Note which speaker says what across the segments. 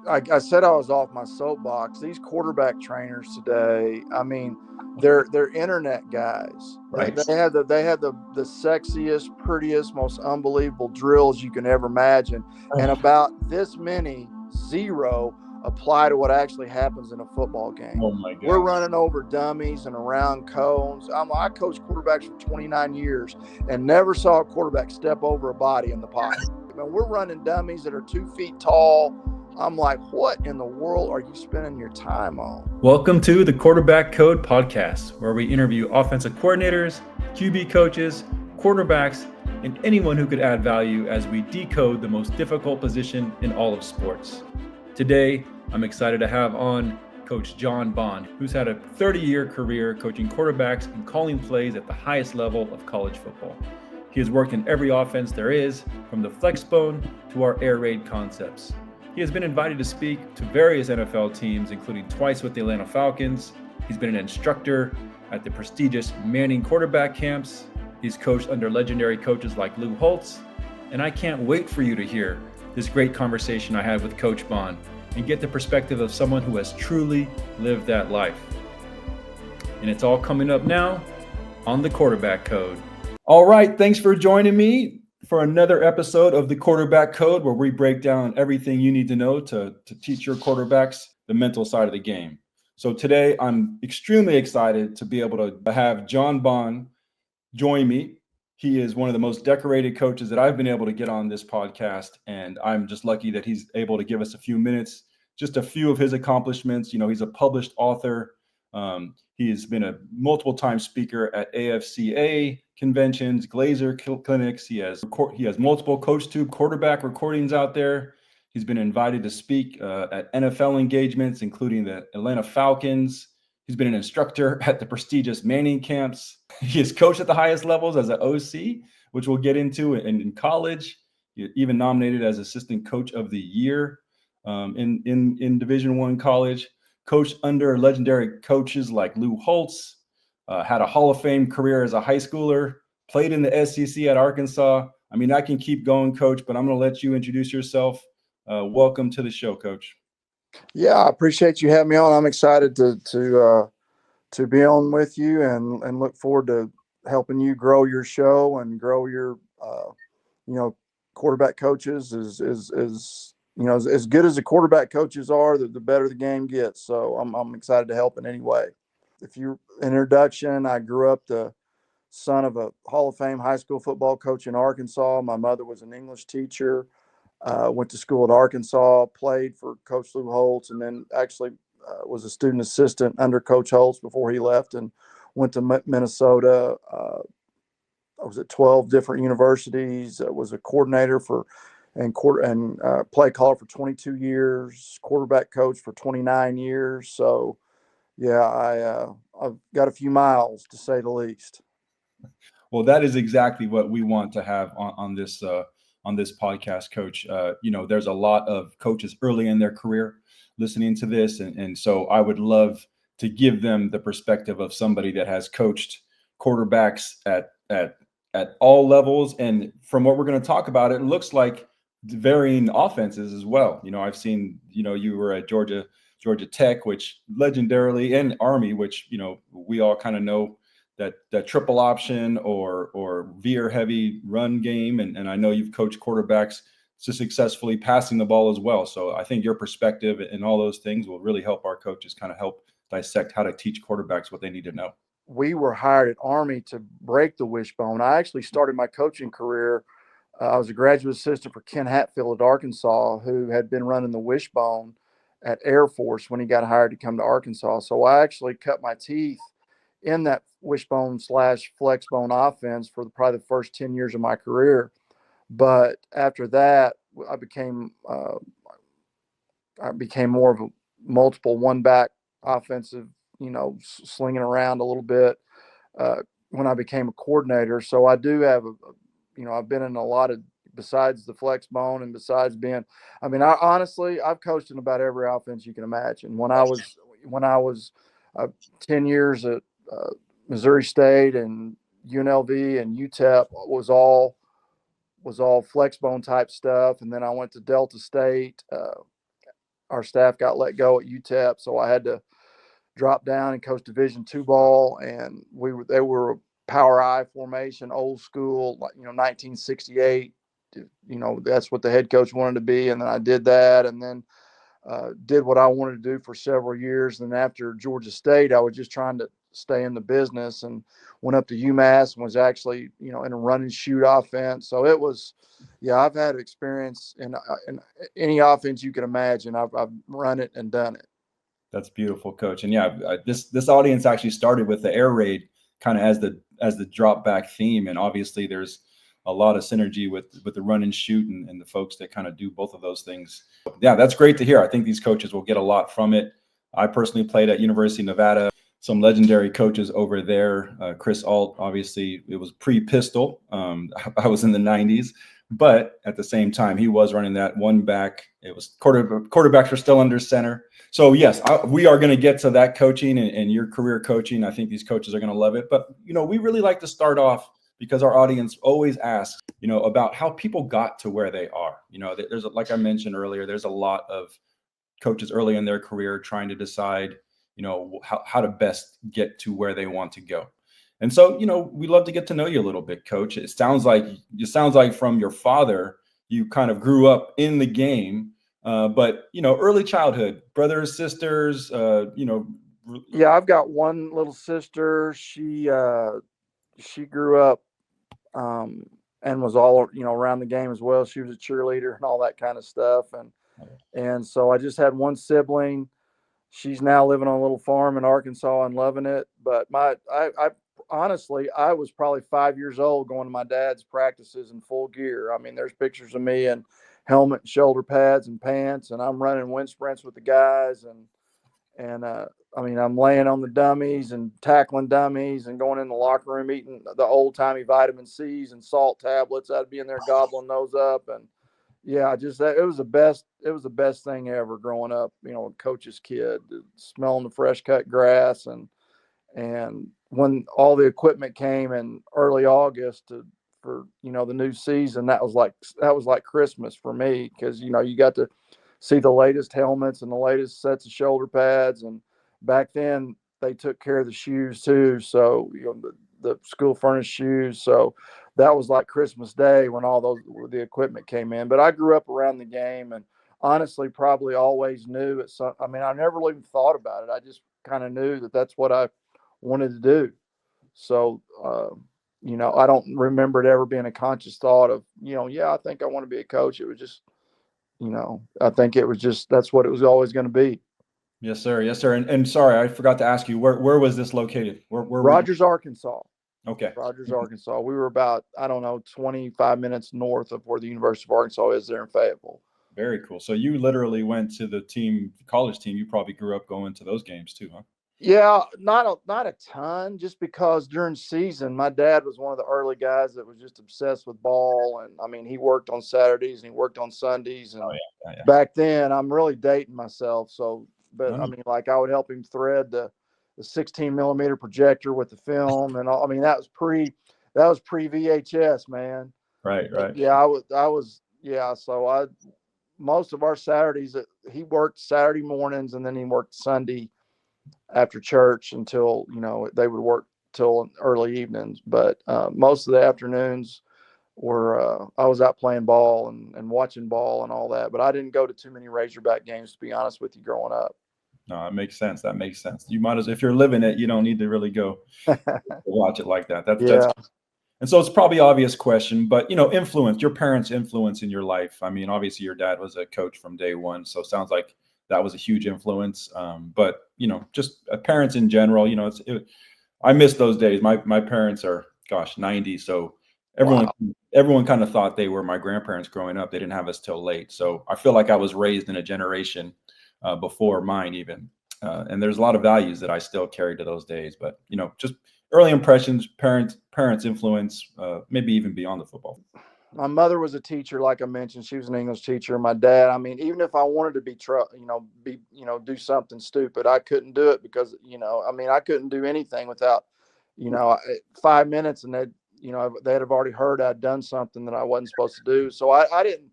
Speaker 1: I said I was off my soapbox. These quarterback trainers today, I mean, they're internet guys.
Speaker 2: Right.
Speaker 1: They had the sexiest, prettiest, most unbelievable drills you can ever imagine, and about this many, zero, apply to what actually happens in a football game.
Speaker 2: Oh my
Speaker 1: We're
Speaker 2: God.
Speaker 1: running over dummies and around cones. I coached quarterbacks for 29 years and never saw a quarterback step over a body in the pocket. I mean, we're running dummies that are 2 feet tall. I'm like, what in the world are you spending your time on?
Speaker 2: Welcome to the Quarterback Code podcast, where we interview offensive coordinators, QB coaches, quarterbacks, and anyone who could add value as we decode the most difficult position in all of sports. Today, I'm excited to have on Coach John Bond, who's had a 30-year career coaching quarterbacks and calling plays at the highest level of college football. He has worked in every offense there is, from the flex bone to our air raid concepts. He has been invited to speak to various NFL teams, including twice with the Atlanta Falcons. He's been an instructor at the prestigious Manning quarterback camps. He's coached under legendary coaches like Lou Holtz. And I can't wait for you to hear this great conversation I had with Coach Bond and get the perspective of someone who has truly lived that life. And it's all coming up now on the Quarterback Code. All right, thanks for joining me for another episode of the Quarterback Code, where we break down everything you need to know to teach your quarterbacks the mental side of the game. So today, I'm extremely excited to be able to have John Bond join me. He is one of the most decorated coaches that I've been able to get on this podcast, and I'm just lucky that he's able to give us a few minutes, just a few of his accomplishments. You know, he's a published author. He has been a multiple-time speaker at AFCA conventions, Glazer clinics. He has multiple CoachTube quarterback recordings out there. He's been invited to speak at NFL engagements, including the Atlanta Falcons. He's been an instructor at the prestigious Manning camps. He has coached at the highest levels as an OC, which we'll get into in college. He even nominated as Assistant Coach of the Year in Division I college. Coached under legendary coaches like Lou Holtz, had a Hall of Fame career as a high schooler, played in the SEC at Arkansas. I mean, I can keep going, Coach, but I'm going to let you introduce yourself. Welcome to the show, Coach.
Speaker 1: Yeah, I appreciate you having me on. I'm excited to be on with you and look forward to helping you grow your show and grow your quarterback coaches as good as the quarterback coaches are, the better the game gets. So I'm excited to help in any way. If you introduction, I grew up the son of a Hall of Fame high school football coach in Arkansas. My mother was an English teacher. Went to school at Arkansas, played for Coach Lou Holtz, and then actually was a student assistant under Coach Holtz before he left and went to Minnesota. I was at 12 different universities. Was a coordinator and play caller for 22 years, quarterback coach for 29 years. So, yeah, I've got a few miles, to say the least.
Speaker 2: Well, that is exactly what we want to have on this podcast, Coach. There's a lot of coaches early in their career listening to this, and so I would love to give them the perspective of somebody that has coached quarterbacks at all levels. And from what we're going to talk about, it looks like varying offenses as well. You know, I've seen, you were at Georgia Tech, which legendarily, and Army, which, we all kind of know that triple option or veer heavy run game. And I know you've coached quarterbacks to successfully passing the ball as well. So I think your perspective and all those things will really help our coaches kind of help dissect how to teach quarterbacks what they need to know.
Speaker 1: We were hired at Army to break the wishbone. I actually started my coaching career. I was a graduate assistant for Ken Hatfield at Arkansas, who had been running the wishbone at Air Force when he got hired to come to Arkansas. So I actually cut my teeth in that wishbone / flexbone offense for probably the first 10 years of my career. But after that, I became more of a multiple one-back offensive, slinging around a little bit when I became a coordinator. So I do have I've been in a lot of, besides the flex bone and besides being, I've coached in about every offense you can imagine. When I was 10 years at Missouri State and UNLV and UTEP was all flex bone type stuff. And then I went to Delta State, our staff got let go at UTEP, so I had to drop down and coach Division II ball, and they were power I formation, old school, like 1968. That's what the head coach wanted to be, and then I did that, and then did what I wanted to do for several years. And after Georgia State, I was just trying to stay in the business, and went up to UMass and was actually in a run and shoot offense. So it was, yeah, I've had experience in any offense you can imagine. I've run it and done it.
Speaker 2: That's beautiful, Coach. And yeah, this audience actually started with the air raid kind of as the drop back theme, and obviously there's a lot of synergy with the run and shoot and the folks that kind of do both of those things. Yeah, that's great to hear. I think these coaches will get a lot from it. I personally played at University of Nevada. Some legendary coaches over there. Chris Alt, obviously, it was pre-pistol. I was in the 90s, but at the same time, he was running that one back. It was quarterbacks were still under center. So yes, we are going to get to that coaching and your career coaching. I think these coaches are going to love it. But we really like to start off, because our audience always asks, about how people got to where they are. There's, like I mentioned earlier, there's a lot of coaches early in their career trying to decide, how to best get to where they want to go. And so, we'd love to get to know you a little bit, Coach. It sounds like from your father, you kind of grew up in the game, but early childhood, brothers, sisters,
Speaker 1: Yeah, I've got one little sister. She grew up and was all around the game as well. She was a cheerleader and all that kind of stuff, and so I just had one sibling. She's now living on a little farm in Arkansas and loving it. But I honestly, I was probably 5 years old going to my dad's practices in full gear. I mean, there's pictures of me in helmet, and shoulder pads, and pants, and I'm running wind sprints with the guys, and I mean, I'm laying on the dummies and tackling dummies and going in the locker room eating the old timey vitamin C's and salt tablets. I'd be in there gobbling those up, and yeah, it was the best. It was the best thing ever growing up. A coach's kid, smelling the fresh cut grass, and when all the equipment came in early August for the new season, that was like Christmas for me, because you got to see the latest helmets and the latest sets of shoulder pads, and back then they took care of the shoes too. So the school furnished shoes. So that was like Christmas Day when the equipment came in. But I grew up around the game, and honestly probably always knew I mean, I never even thought about it. I just kind of knew that that's what I wanted to do. So, I don't remember it ever being a conscious thought of, yeah, I think I want to be a coach. It was just, I think it was just, that's what it was always going to be.
Speaker 2: Yes, sir. Yes, sir. And sorry, I forgot to ask you, where was this located? Where
Speaker 1: Rogers, Arkansas.
Speaker 2: Okay.
Speaker 1: Rogers, Arkansas. We were about, I don't know, 25 minutes north of where the University of Arkansas is there in Fayetteville.
Speaker 2: Very cool. So you literally went to the college team. You probably grew up going to those games too, huh?
Speaker 1: Yeah, not a ton, just because during season, my dad was one of the early guys that was just obsessed with ball. And I mean, he worked on Saturdays and he worked on Sundays. And back then, I'm really dating myself. So, but I mean, like I would help him thread the 16 millimeter projector with the film. And all, I mean, that was pre VHS, man.
Speaker 2: Right.
Speaker 1: Yeah, I was, yeah. So most of our Saturdays, he worked Saturday mornings, and then he worked Sunday after church until they would work till early evenings. But most of the afternoons were I was out playing ball and watching ball and all that. But I didn't go to too many Razorback games, to be honest with you, growing up.
Speaker 2: No, it makes sense. That makes sense. You might as, if you're living it, you don't need to really go watch it like that. That's and so it's probably an obvious question, but influence, your parents' influence in your life. I mean, obviously your dad was a coach from day one, so it sounds like that was a huge influence. But just parents in general, I miss those days. My parents are 90, so everyone kind of thought they were my grandparents growing up. They didn't have us till late, so I feel like I was raised in a generation before mine even. And there's a lot of values that I still carry to those days. But just early impressions, parents influence, maybe even beyond the football.
Speaker 1: My mother was a teacher, like I mentioned. She was an English teacher. My dad, I mean, even if I wanted to do something stupid, I couldn't do it because, I mean, I couldn't do anything without, 5 minutes, and they'd have already heard I'd done something that I wasn't supposed to do. So I didn't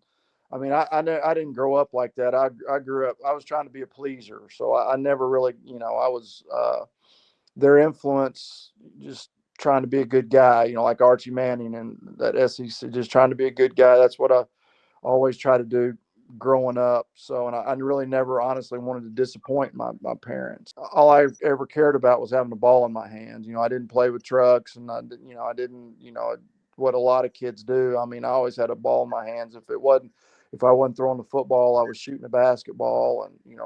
Speaker 1: I mean, I didn't grow up like that. I grew up, I was trying to be a pleaser. So I never really, I was, their influence, just trying to be a good guy, like Archie Manning and that SEC, just trying to be a good guy. That's what I always try to do growing up. So, and I really never honestly wanted to disappoint my parents. All I ever cared about was having the ball in my hands. I didn't play with trucks, and I didn't, what a lot of kids do. I mean, I always had a ball in my hands. If I wasn't throwing the football, I was shooting a basketball, and,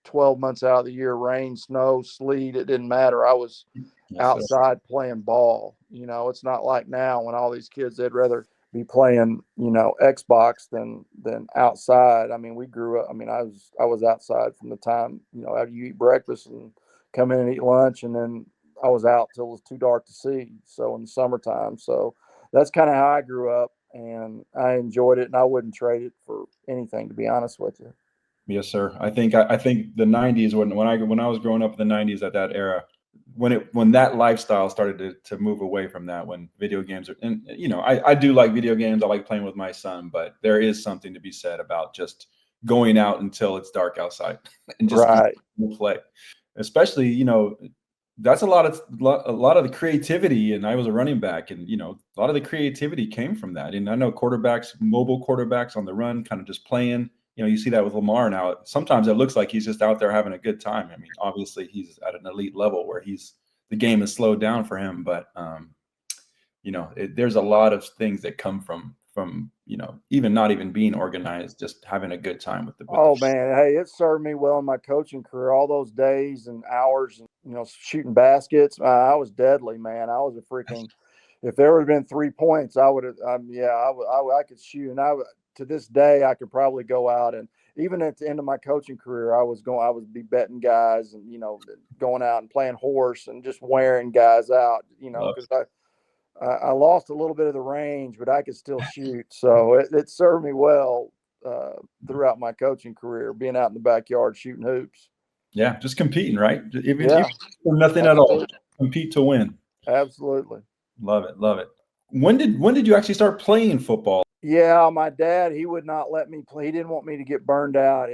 Speaker 1: 12 months out of the year, rain, snow, sleet, it didn't matter. I was
Speaker 2: Yes, sir.
Speaker 1: outside playing ball. It's not like now when all these kids, they'd rather be playing, Xbox than outside. I mean, we grew up. I mean, I was outside from the time, after you eat breakfast and come in and eat lunch, and then I was out till it was too dark to see. So in the summertime, so that's kind of how I grew up, and I enjoyed it, and I wouldn't trade it for anything, to be honest with you.
Speaker 2: Yes, sir. I think the '90s, when I was growing up in the '90s, at that era, when that lifestyle started to move away from that, when video games are, and I do like video games. I like playing with my son, but there is something to be said about just going out until it's dark outside and just
Speaker 1: Right.
Speaker 2: play. Especially, that's a lot of the creativity. And I was a running back, and a lot of the creativity came from that. And I know quarterbacks, mobile quarterbacks on the run, kind of just playing. You see that with Lamar now. Sometimes it looks like he's just out there having a good time. I mean, obviously he's at an elite level where the game is slowed down for him, but there's a lot of things that come from even not even being organized, just having a good time with the.
Speaker 1: Oh man, hey, it served me well in my coaching career. All those days and hours, and shooting baskets, I was deadly, man. I was a freaking. If there would have been 3 points, I would have. Yeah, I could shoot, and to this day, I could probably go out, and even at the end of my coaching career, I would be betting guys, and going out and playing horse and just wearing guys out, because I lost a little bit of the range, but I could still shoot. So it served me well throughout my coaching career, being out in the backyard shooting hoops.
Speaker 2: Yeah, just competing, right? Even
Speaker 1: Yeah,
Speaker 2: for nothing at all,
Speaker 1: absolutely.
Speaker 2: compete to win.
Speaker 1: Absolutely.
Speaker 2: Love it, love it. When did you actually start playing football?
Speaker 1: Yeah, my dad, he would not let me play. He didn't want me to get burned out.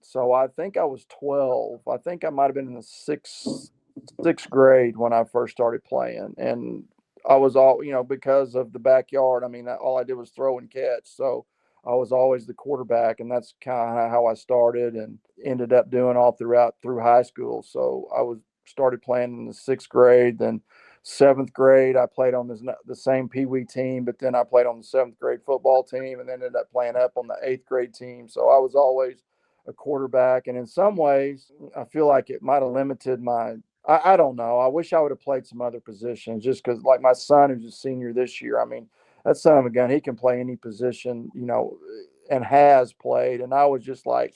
Speaker 1: So I think I was 12. I think I might have been in the sixth grade when I first started playing, and I was all because of the backyard. I mean, all I did was throw and catch, so I was always the quarterback, and that's kind of how I started and ended up doing all through high school. So I was started playing in the sixth grade, then seventh grade I played on the same Pee Wee team, but then I played on the seventh grade football team, and then ended up playing up on the eighth grade team. So I was always a quarterback, and in some ways, I feel like it might have limited my. I don't know. I wish I would have played some other positions, just because, like my son, who's a senior this year. I mean, that son of a gun, he can play any position, and has played. And I was just like,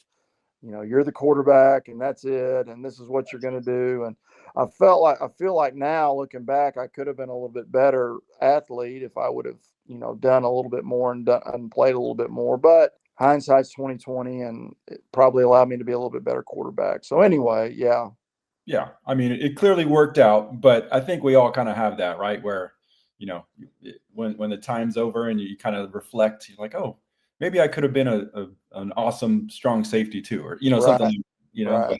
Speaker 1: you're the quarterback, and that's it, and this is what you're going to do. And I feel like now looking back, I could have been a little bit better athlete if I would have, done a little bit more and played a little bit more. But hindsight's 2020, and it probably allowed me to be a little bit better quarterback. So anyway, yeah.
Speaker 2: Yeah, I mean, it clearly worked out, but I think we all kind of have that, right? Where, when the time's over and you kind of reflect, you're like, oh, maybe I could have been an awesome, strong safety too, or
Speaker 1: Right.
Speaker 2: something,
Speaker 1: Right.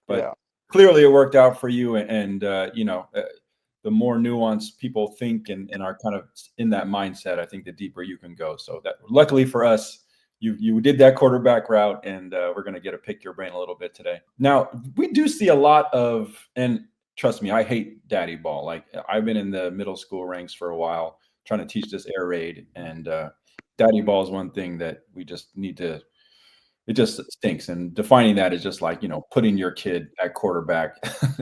Speaker 2: but
Speaker 1: Yeah.
Speaker 2: clearly it worked out for you, and the more nuanced people think and are kind of in that mindset, I think the deeper you can go. So that, luckily for us, you did that quarterback route, and we're going to get to pick your brain a little bit today. Now, we do see a lot of, and trust me, I hate daddy ball. Like, I've been in the middle school ranks for a while trying to teach this air raid, and daddy ball is one thing that we just need to. It just stinks, and defining that is just like, putting your kid at quarterback,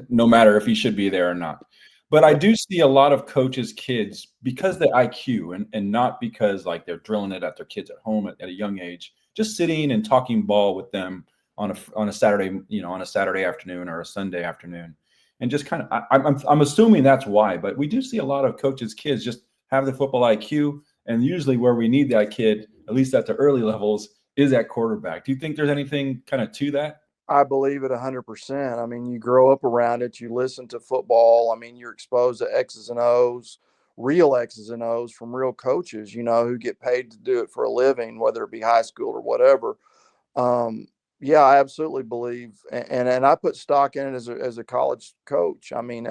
Speaker 2: no matter if he should be there or not. But I do see a lot of coaches' kids, because the IQ, and not because like they're drilling it at their kids at home at a young age, just sitting and talking ball with them on a Saturday, on a Saturday afternoon or a Sunday afternoon, and just kind of, I'm assuming that's why. But we do see a lot of coaches' kids just have the football IQ, and usually where we need that kid, at least at the early levels, is at quarterback. Do you think there's anything kind of to that?
Speaker 1: I believe it 100%. I mean, you grow up around it, you listen to football. I mean, you're exposed to X's and O's, real X's and O's from real coaches, who get paid to do it for a living, whether it be high school or whatever. Yeah, I absolutely believe, and I put stock in it as a college coach. I mean,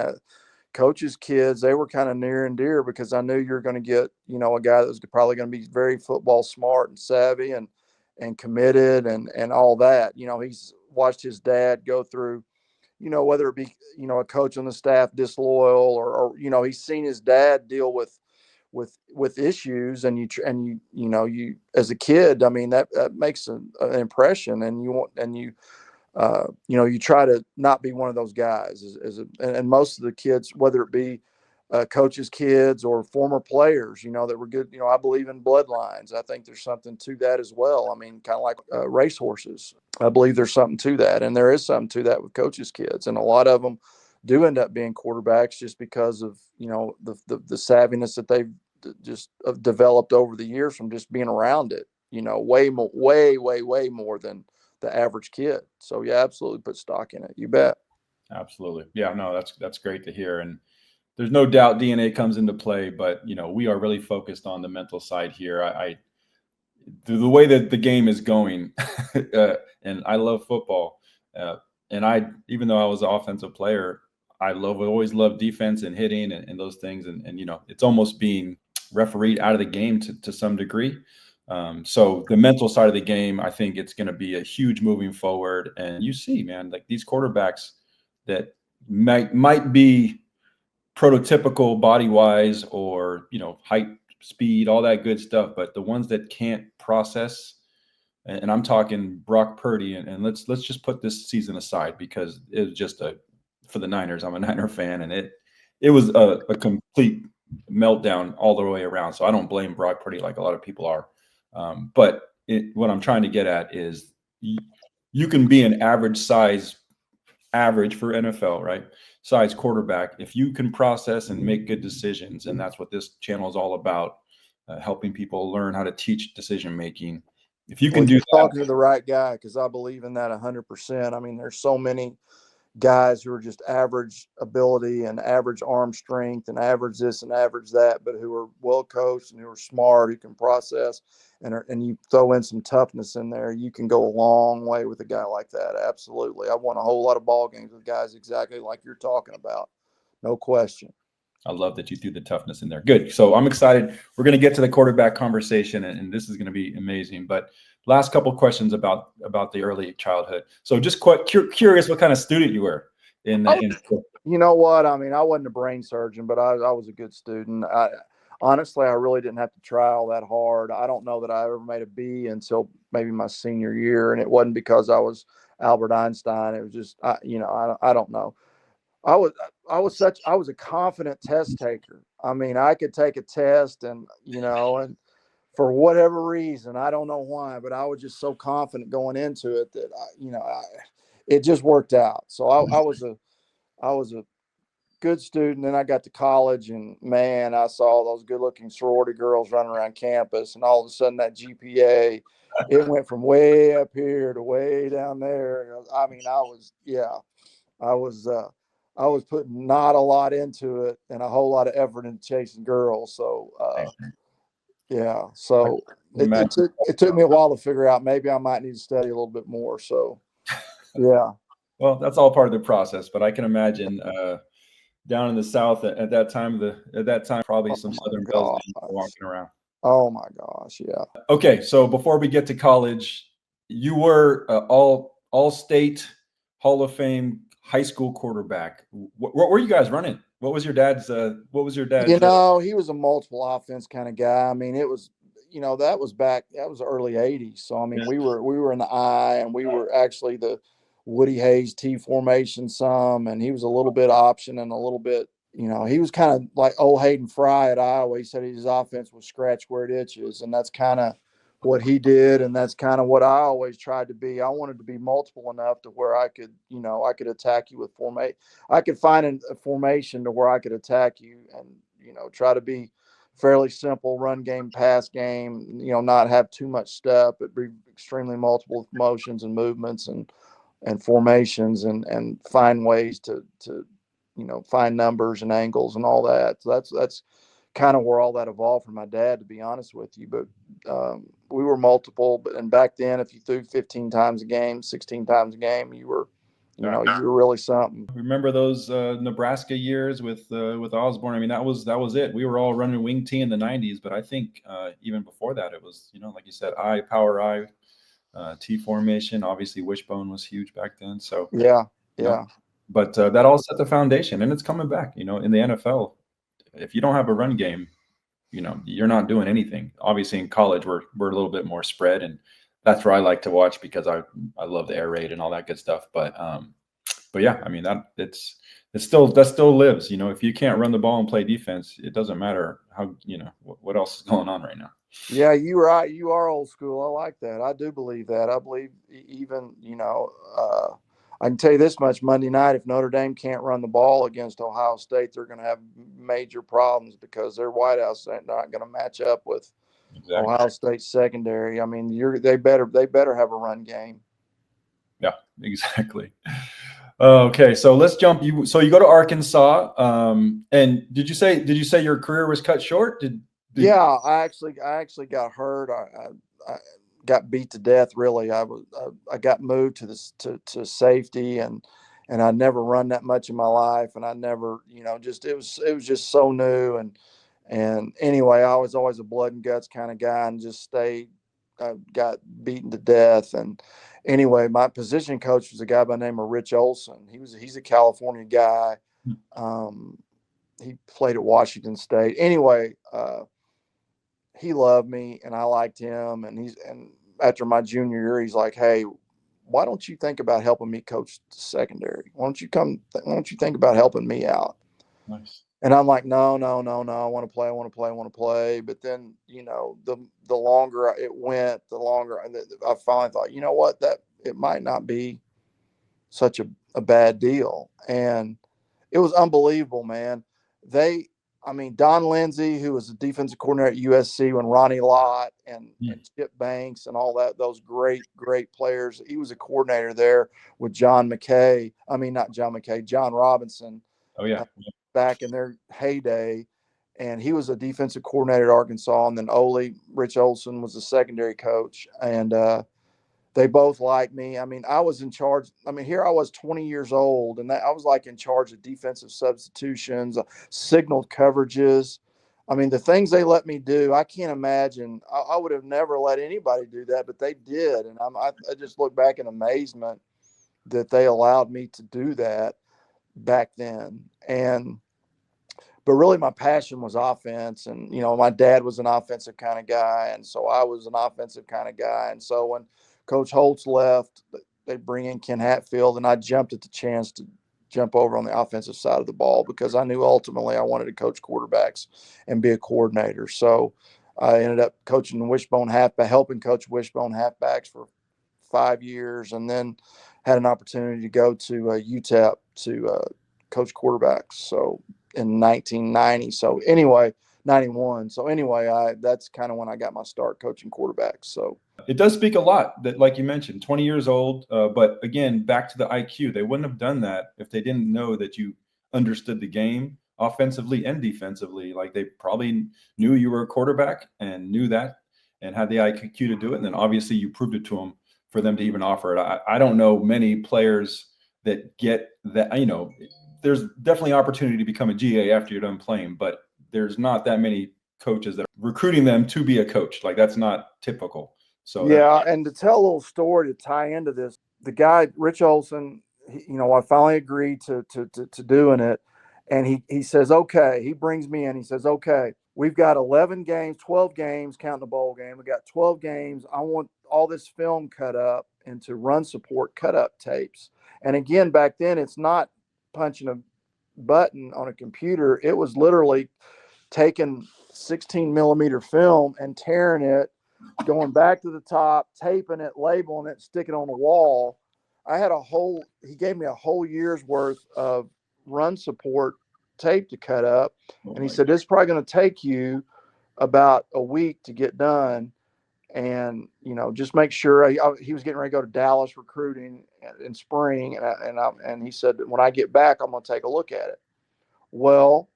Speaker 1: coaches' kids, they were kind of near and dear because I knew you're going to get, a guy that was probably going to be very football smart and savvy and committed and all that. He's watched his dad go through, whether it be, a coach on the staff disloyal or he's seen his dad deal with issues, and you as a kid, I mean, that makes an impression, and you try to not be one of those guys and most of the kids, whether it be coaches' kids or former players, that were good. I believe in bloodlines. I think there's something to that as well. I mean, kind of like racehorses. I believe there's something to that. And there is something to that with coaches' kids. And a lot of them do end up being quarterbacks just because of, the savviness that they've just developed over the years from just being around it, way more than the average kid. So yeah, absolutely put stock in it. You bet.
Speaker 2: Absolutely. Yeah, no, that's great to hear. And there's no doubt DNA comes into play, but we are really focused on the mental side here. I the way that the game is going, and I love football, and even though I was an offensive player, I always loved defense and hitting and those things, and it's almost being refereed out of the game to some degree. So the mental side of the game, I think it's going to be a huge moving forward. And you see, man, like these quarterbacks that might be prototypical body wise or height, speed, all that good stuff, but the ones that can't process, and I'm talking Brock Purdy, and let's just put this season aside because it was just for the Niners. I'm a Niner fan, and it was a complete meltdown all the way around. So I don't blame Brock Purdy like a lot of people are. But what I'm trying to get at is you can be an average for NFL, right? Size quarterback. If you can process and make good decisions, and that's what this channel is all about, helping people learn how to teach decision making. If you can do that,
Speaker 1: talking to the right guy, because I believe in that 100%. I mean, there's so many guys who are just average ability and average arm strength and average this and average that, but who are well coached and who are smart, who can process, and you throw in some toughness in there, you can go a long way with a guy like that. Absolutely. I won a whole lot of ball games with guys exactly like you're talking about. No question.
Speaker 2: I love that you threw the toughness in there. Good. So I'm excited. We're going to get to the quarterback conversation, and this is going to be amazing. But last couple of questions about the early childhood. So just quite curious what kind of student you were in
Speaker 1: you know what? I mean, I wasn't a brain surgeon, but I was a good student. Honestly, I really didn't have to try all that hard. I don't know that I ever made a B until maybe my senior year, and it wasn't because I was Albert Einstein. It was just, I don't know. I was a confident test taker. I mean, I could take a test and for whatever reason, I don't know why, but I was just so confident going into it that it just worked out. So I was a good student. Then I got to college, and man, I saw those good looking sorority girls running around campus, and all of a sudden that GPA, it went from way up here to way down there. I mean, I was putting not a lot into it and a whole lot of effort into chasing girls. So, yeah. So it took me a while to figure out maybe I might need to study a little bit more. So, yeah.
Speaker 2: Well, that's all part of the process, but I can imagine down in the South at that time, probably some Southern Belles walking around.
Speaker 1: Oh my gosh. Yeah.
Speaker 2: Okay. So before we get to college, you were all state Hall of Fame high school quarterback. What were you guys running? What was your dad's?
Speaker 1: He was a multiple offense kind of guy. I mean, it was, that was early '80s. So I mean, we were in the I, and we were actually the Woody Hayes T formation some, and he was a little bit option and a little bit, he was kind of like old Hayden Fry at Iowa. He said his offense was scratch where it itches, and that's kind of what he did, and that's kind of what I always tried to be. I wanted to be multiple enough to where I could, I could attack you with formation. I could find a formation to where I could attack you and, try to be fairly simple run game, pass game, not have too much stuff, but be extremely multiple motions and movements and formations and find ways to find numbers and angles and all that. So that's kind of where all that evolved from my dad, to be honest with you. But we were multiple, and back then, if you threw 15 times a game, 16 times a game, you were really something.
Speaker 2: Remember those Nebraska years with Osborne? I mean, that was it. We were all running wing T in the '90s, but I think even before that, it was, like you said, power I, T formation. Obviously, wishbone was huge back then. So
Speaker 1: yeah.
Speaker 2: But that all set the foundation, and it's coming back. In the NFL, if you don't have a run game, you're not doing anything. Obviously, in college, we're a little bit more spread, and that's where I like to watch because I love the air raid and all that good stuff. But yeah, I mean that still lives. If you can't run the ball and play defense, it doesn't matter how what else is going on right now.
Speaker 1: Yeah, you're right. You are old school. I like that. I do believe that. I believe even I can tell you this much: Monday night, if Notre Dame can't run the ball against Ohio State, they're going to have major problems because their wideouts are not going to match up with Ohio State secondary. I mean, they better have a run game.
Speaker 2: Yeah, exactly. Okay, so let's jump. So you go to Arkansas, and did you say your career was cut short?
Speaker 1: Yeah, I actually got hurt. I got beat to death. Really, I got moved to safety, and I never run that much in my life, and I never, it was just so new, and anyway, I was always a blood and guts kind of guy, and just stayed. I got beaten to death, and anyway, my position coach was a guy by the name of Rich Olson. He's a California guy. He played at Washington State. Anyway, he loved me and I liked him. And after my junior year, he's like, "Hey, why don't you think about helping me coach the secondary? Why don't you think about helping me out?"
Speaker 2: Nice.
Speaker 1: And I'm like, no. I want to play. But then, the longer it went, the longer I finally thought, you know what, that it might not be such a bad deal. And it was unbelievable, man. Don Lindsay, who was the defensive coordinator at USC when Ronnie Lott and Chip Banks and all that, those great players. He was a coordinator there with John Robinson.
Speaker 2: Oh, yeah.
Speaker 1: Back in their heyday. And he was a defensive coordinator at Arkansas. And then Rich Olson was the secondary coach. And they both liked me. I mean, I was in charge. I mean, here I was 20 years old, and I was like in charge of defensive substitutions, signaled coverages. I mean, the things they let me do, I can't imagine. I would have never let anybody do that, but they did. And I just look back in amazement that they allowed me to do that back then. But really my passion was offense, and my dad was an offensive kind of guy, and so I was an offensive kind of guy. And so when Coach Holtz left, they bring in Ken Hatfield, and I jumped at the chance to jump over on the offensive side of the ball because I knew ultimately I wanted to coach quarterbacks and be a coordinator. So I ended up helping coach wishbone halfbacks for 5 years, and then had an opportunity to go to UTEP to coach quarterbacks. So in 1990. So anyway, 91. So anyway, that's kind of when I got my start coaching quarterbacks. So
Speaker 2: it does speak a lot that, like you mentioned, 20 years old. But again, back to the IQ, they wouldn't have done that if they didn't know that you understood the game offensively and defensively. Like, they probably knew you were a quarterback and knew that and had the IQ to do it. And then obviously you proved it to them for them to even offer it. I don't know many players that get that. There's definitely opportunity to become a GA after you're done playing, but there's not that many coaches that are recruiting them to be a coach. Like, that's not typical. So
Speaker 1: yeah, and to tell a little story to tie into this, the guy Rich Olson, I finally agreed to doing it, and he says, okay. He brings me in. He says, okay, we've got 11 games, 12 games, counting the bowl game. We got 12 games. I want all this film cut up into run support cut up tapes. And again, back then, it's not punching a button on a computer. It was literally taking 16 millimeter film and tearing it, going back to the top, taping it, labeling it, sticking it on the wall. He gave me a whole year's worth of run support tape to cut up. And he said, this is probably going to take you about a week to get done. And, just make sure. He was getting ready to go to Dallas recruiting in spring. And he said, when I get back, I'm going to take a look at it. Well,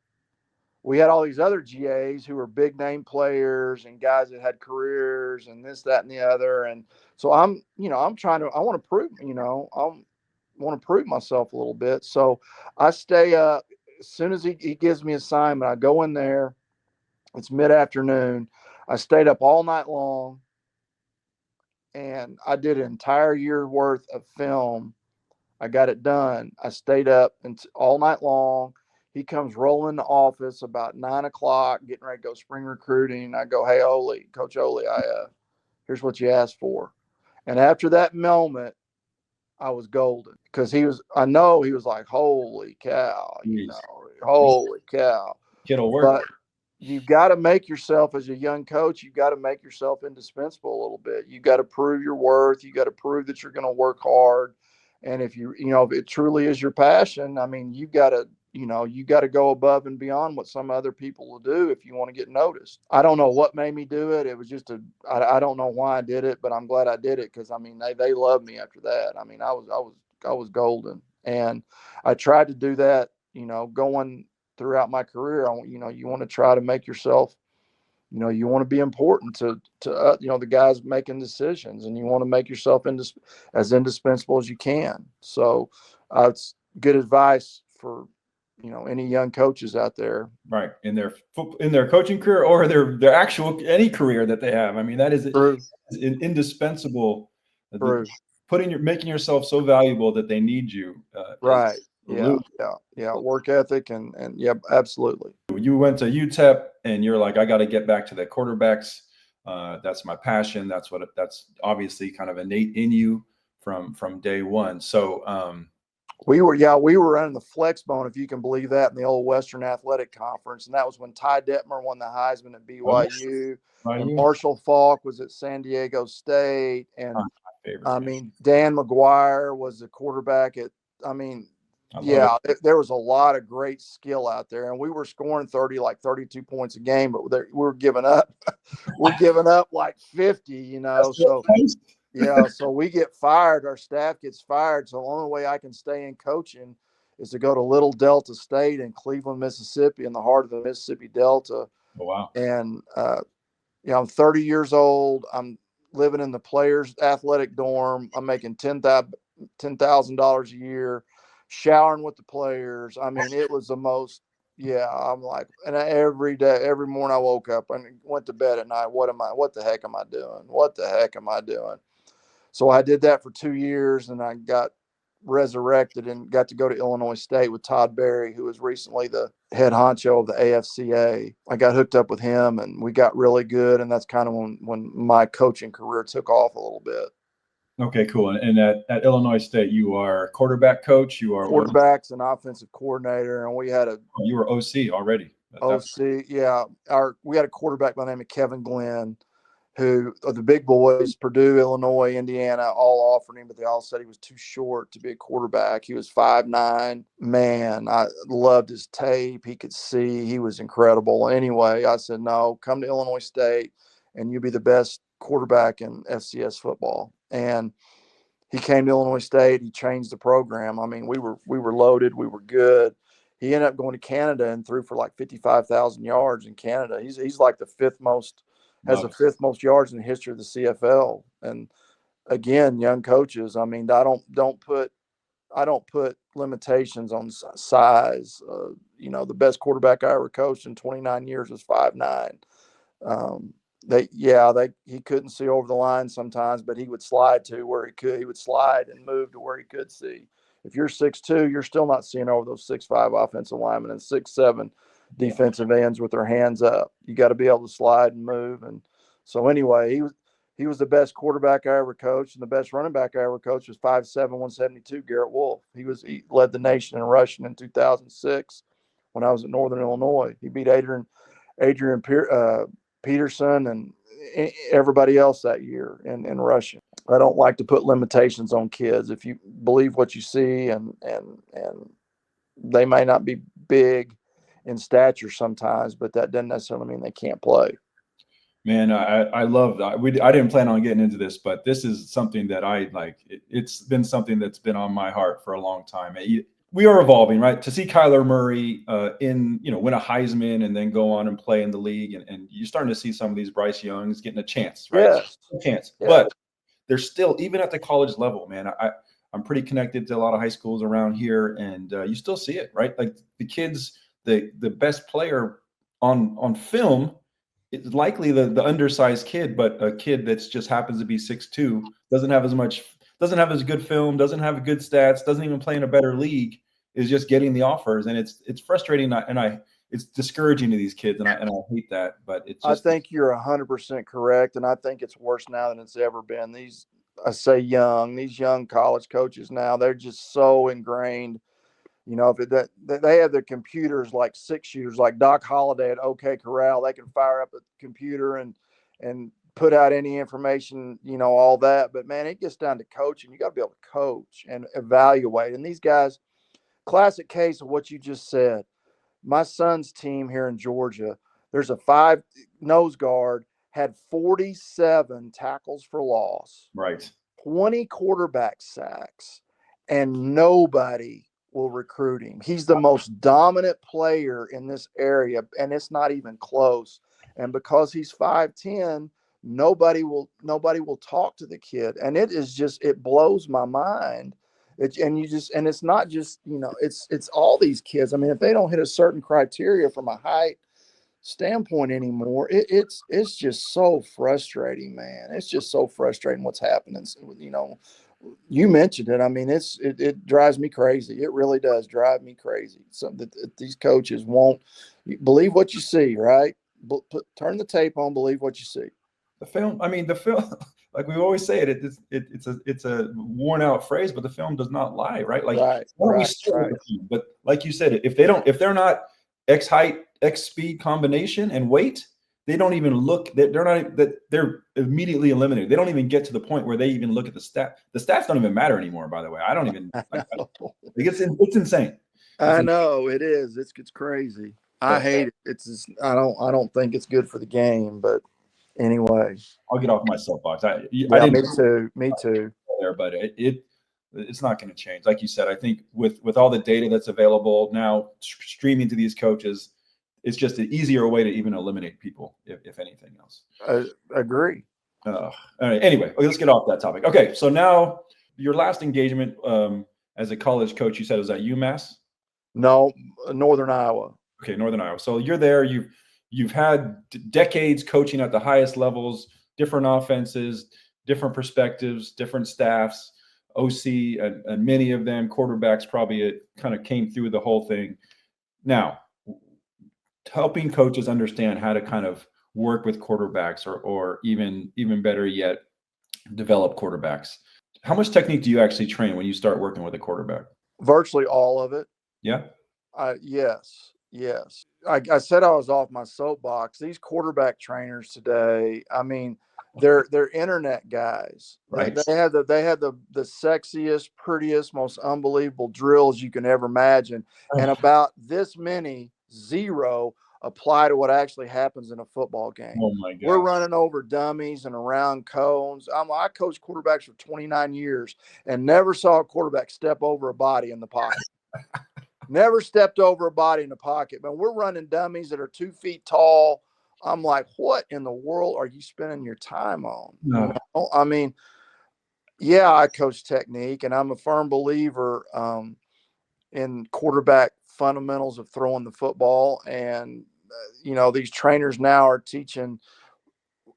Speaker 1: we had all these other GAs who were big name players and guys that had careers and this, that, and the other. And so I want to prove, I want to prove myself a little bit. So I stay up as soon as he gives me assignment. I go in there. It's mid-afternoon. I stayed up all night long and I did an entire year worth of film. I got it done. I stayed up all night long. He comes rolling in the office about 9 o'clock, getting ready to go spring recruiting. I go, "Hey, Coach Ole, here's what you asked for." And after that moment, I was golden because I know he was like, "Holy cow, holy cow."
Speaker 2: It'll work.
Speaker 1: But you've got to make yourself, as a young coach, you've got to make yourself indispensable a little bit. You got to prove your worth. You got to prove that you're going to work hard. And if if it truly is your passion, I mean, you got to go above and beyond what some other people will do if you want to get noticed. I don't know what made me do it. It was just I don't know why I did it, but I'm glad I did it because I mean they loved me after that. I mean I was golden, and I tried to do that. Going throughout my career, you want to try to make yourself. You want to be important to the guys making decisions, and you want to make yourself as indispensable as you can. So it's good advice for any young coaches out there,
Speaker 2: right, in their coaching career or their actual any career that they have. I mean, that is indispensable.
Speaker 1: True.
Speaker 2: Making yourself so valuable that they need you.
Speaker 1: Right. Yeah. Work ethic and yeah, absolutely.
Speaker 2: You went to UTEP and you're like, I got to get back to the quarterbacks. That's my passion. That's obviously kind of innate in you from day one. So
Speaker 1: we were running the flex bone, if you can believe that, in the old Western Athletic Conference, and that was when Ty Detmer won the Heisman at BYU, and Marshall Faulk was at San Diego State, and Dan McGuire was the quarterback at. There was a lot of great skill out there, and we were scoring 32 points a game, but we're giving up. We're giving up like 50, So so we get fired. Our staff gets fired. So the only way I can stay in coaching is to go to Little Delta State in Cleveland, Mississippi, in the heart of the Mississippi Delta.
Speaker 2: Oh, wow!
Speaker 1: And I'm 30 years old. I'm living in the players' athletic dorm. I'm making $10,000 a year, showering with the players. I mean, it was the most. Yeah, I'm like, and every morning I woke up and went to bed at night. What the heck am I doing? What the heck am I doing? So I did that for 2 years, and I got resurrected and got to go to Illinois State with Todd Berry, who was recently the head honcho of the AFCA. I got hooked up with him, and we got really good, and that's kind of when my coaching career took off a little bit.
Speaker 2: Okay, cool. And at Illinois State, you are quarterback coach. You are
Speaker 1: quarterbacks and offensive coordinator, and we had
Speaker 2: you were OC already.
Speaker 1: OC, yeah. We had a quarterback by the name of Kevin Glenn, who the big boys, Purdue, Illinois, Indiana, all offered him, but they all said he was too short to be a quarterback. He was 5'9". Man, I loved his tape. He could see. He was incredible. Anyway, I said, no, come to Illinois State, and you'll be the best quarterback in FCS football. And he came to Illinois State. He changed the program. I mean, we were loaded. We were good. He ended up going to Canada and threw for like 55,000 yards in Canada. He's like the fifth most yards in the history of the CFL. And again, young coaches, I mean, I don't put limitations on size. The best quarterback I ever coached in 29 years was 5'9". He couldn't see over the line sometimes, but he would slide to where he could. He would slide and move to where he could see. If you're 6'2", you're still not seeing over those 6'5" offensive linemen and 6'7" defensive ends with their hands up. You got to be able to slide and move. And so anyway, he was the best quarterback I ever coached, and the best running back I ever coached was 5'7", 172, Garrett Wolf. He led the nation in rushing in 2006 when I was at Northern Illinois. He beat Adrian Peterson and everybody else that year in rushing. I don't like to put limitations on kids. If you believe what you see, and they may not be big in stature sometimes, but that doesn't necessarily mean they can't play.
Speaker 2: Man, I love that. I didn't plan on getting into this, but this is something that I like. It's been something that's been on my heart for a long time. we are evolving, right? To see Kyler Murray win a Heisman and then go on and play in the league, and you're starting to see some of these Bryce Youngs getting a chance, right?
Speaker 1: Yes.
Speaker 2: A chance,
Speaker 1: Yeah.
Speaker 2: but they're still, even at the college level, man. I'm pretty connected to a lot of high schools around here, and you still see it, right? Like the kids, the best player on film is likely the undersized kid, but a kid that's just happens to be 6'2", doesn't have as good film, doesn't have good stats, doesn't even play in a better league, is just getting the offers, and it's frustrating, and it's discouraging to these kids, and I hate that, but it's just.
Speaker 1: I think you're 100% correct, and I think it's worse now than it's ever been. These young college coaches now, they're just so ingrained. You know, if they have their computers like six shooters, like Doc Holliday at OK Corral, they can fire up a computer and put out any information, all that. But man, it gets down to coaching. You got to be able to coach and evaluate. And these guys, classic case of what you just said. My son's team here in Georgia, there's a 5 nose guard, had 47 tackles for loss,
Speaker 2: Right.
Speaker 1: 20 quarterback sacks, and nobody will recruit him. He's the most dominant player in this area, and it's not even close. And because he's 5'10", nobody will talk to the kid. And it blows my mind. And it's not just, it's all these kids. I mean, if they don't hit a certain criteria from a height standpoint anymore, it's just so frustrating, man. It's just so frustrating what's happening. You mentioned it. I mean, it drives me crazy. It really does drive me crazy. So that these coaches won't believe what you see, right? Turn the tape on, believe what you see.
Speaker 2: The film, like we always say it's a worn out phrase, but the film does not lie, right? Like,
Speaker 1: right.
Speaker 2: But like you said, if they're not X height, X speed combination and weight, they don't even look. They're immediately eliminated. They don't even get to the point where they even look at the stat. The stats don't even matter anymore. By the way, I don't even. It's insane.
Speaker 1: I know it is. It's crazy. I hate it. It's just, I don't think it's good for the game, but. Anyway,
Speaker 2: I'll get off my soapbox.
Speaker 1: Me too.
Speaker 2: There, but it's not going to change. Like you said, I think with all the data that's available now, streaming to these coaches, it's just an easier way to even eliminate people, if anything else.
Speaker 1: I agree.
Speaker 2: All right. Anyway, let's get off that topic. Okay, so now your last engagement as a college coach, you said was at UMass?
Speaker 1: No, Northern Iowa.
Speaker 2: Okay, Northern Iowa. So you're there. You've had decades coaching at the highest levels, different offenses, different perspectives, different staffs, OC, and many of them quarterbacks probably kind of came through the whole thing. Now, helping coaches understand how to kind of work with quarterbacks or even better yet, develop quarterbacks. How much technique do you actually train when you start working with a quarterback?
Speaker 1: Virtually all of it.
Speaker 2: Yeah?
Speaker 1: Yes. I said I was off my soapbox. These quarterback trainers today, I mean, they're internet guys.
Speaker 2: Right.
Speaker 1: They had the sexiest, prettiest, most unbelievable drills you can ever imagine, and about this many, zero, apply to what actually happens in a football game.
Speaker 2: Oh my God.
Speaker 1: We're running over dummies and around cones. I coached quarterbacks for 29 years and never saw a quarterback step over a body in the pocket. Never stepped over a body in the pocket. Man, we're running dummies that are 2 feet tall. I'm like, what in the world are you spending your time on?
Speaker 2: No.
Speaker 1: You know? I mean, yeah, I coach technique, and I'm a firm believer in quarterback fundamentals of throwing the football. And, these trainers now are teaching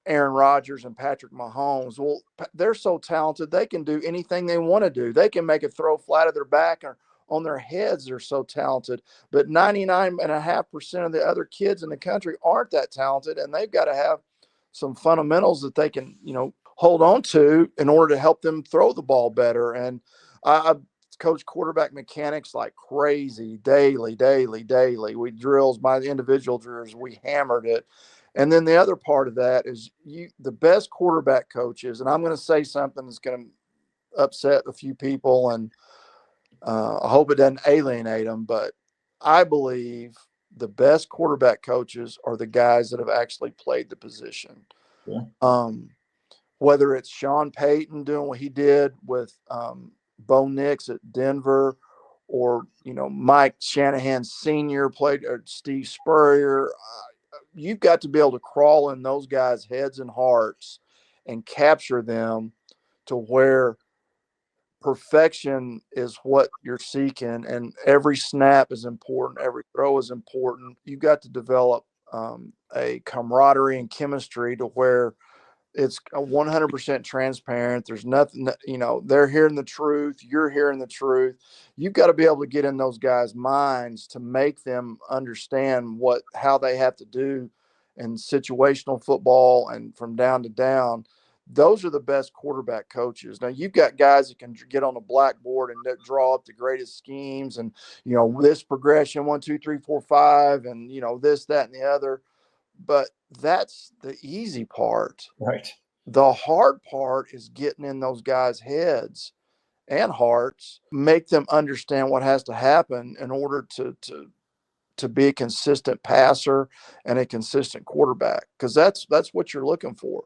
Speaker 1: Aaron Rodgers and Patrick Mahomes. Well, they're so talented, they can do anything they want to do. They can make a throw flat of their back or on their heads. They're so talented, but 99.5% of the other kids in the country aren't that talented, and they've got to have some fundamentals that they can, hold on to in order to help them throw the ball better. And I coach quarterback mechanics like crazy, daily. We drills, my individual drills, we hammered it. And then the other part of that is the best quarterback coaches, and I'm going to say something that's going to upset a few people, and I hope it doesn't alienate them, but I believe the best quarterback coaches are the guys that have actually played the position.
Speaker 2: Yeah.
Speaker 1: Whether it's Sean Payton doing what he did with Bo Nix at Denver, or Mike Shanahan Sr. played, or Steve Spurrier. You've got to be able to crawl in those guys' heads and hearts and capture them to where perfection is what you're seeking, and every snap is important, every throw is important. You've got to develop a camaraderie and chemistry to where it's 100% transparent. There's nothing, they're hearing the truth. You're hearing the truth. You've got to be able to get in those guys' minds to make them understand how they have to do in situational football and from down to down. Those are the best quarterback coaches. Now, you've got guys that can get on a blackboard and draw up the greatest schemes and, this progression, 1, 2, 3, 4, 5, and, this, that, and the other. But that's the easy part.
Speaker 2: Right.
Speaker 1: The hard part is getting in those guys' heads and hearts, make them understand what has to happen in order to be a consistent passer and a consistent quarterback. Because that's what you're looking for.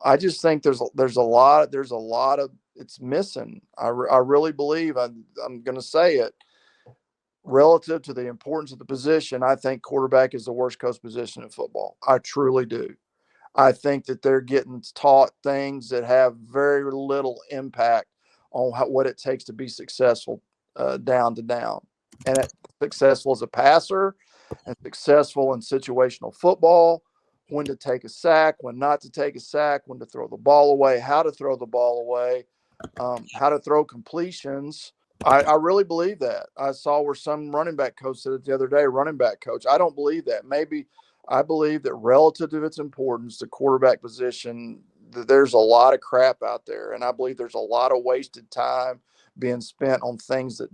Speaker 1: I just think there's a lot of it's missing. I really believe I'm going to say it. Relative to the importance of the position, I think quarterback is the worst coach position in football. I truly do. I think that they're getting taught things that have very little impact on what it takes to be successful down to down. And successful as a passer and successful in situational football, when to take a sack, when not to take a sack, when to throw the ball away, how to throw the ball away, how to throw completions. I really believe that. I saw where some running back coach said it the other day, running back coach. I don't believe that. Maybe I believe that relative to its importance, the quarterback position, there's a lot of crap out there. And I believe there's a lot of wasted time being spent on things that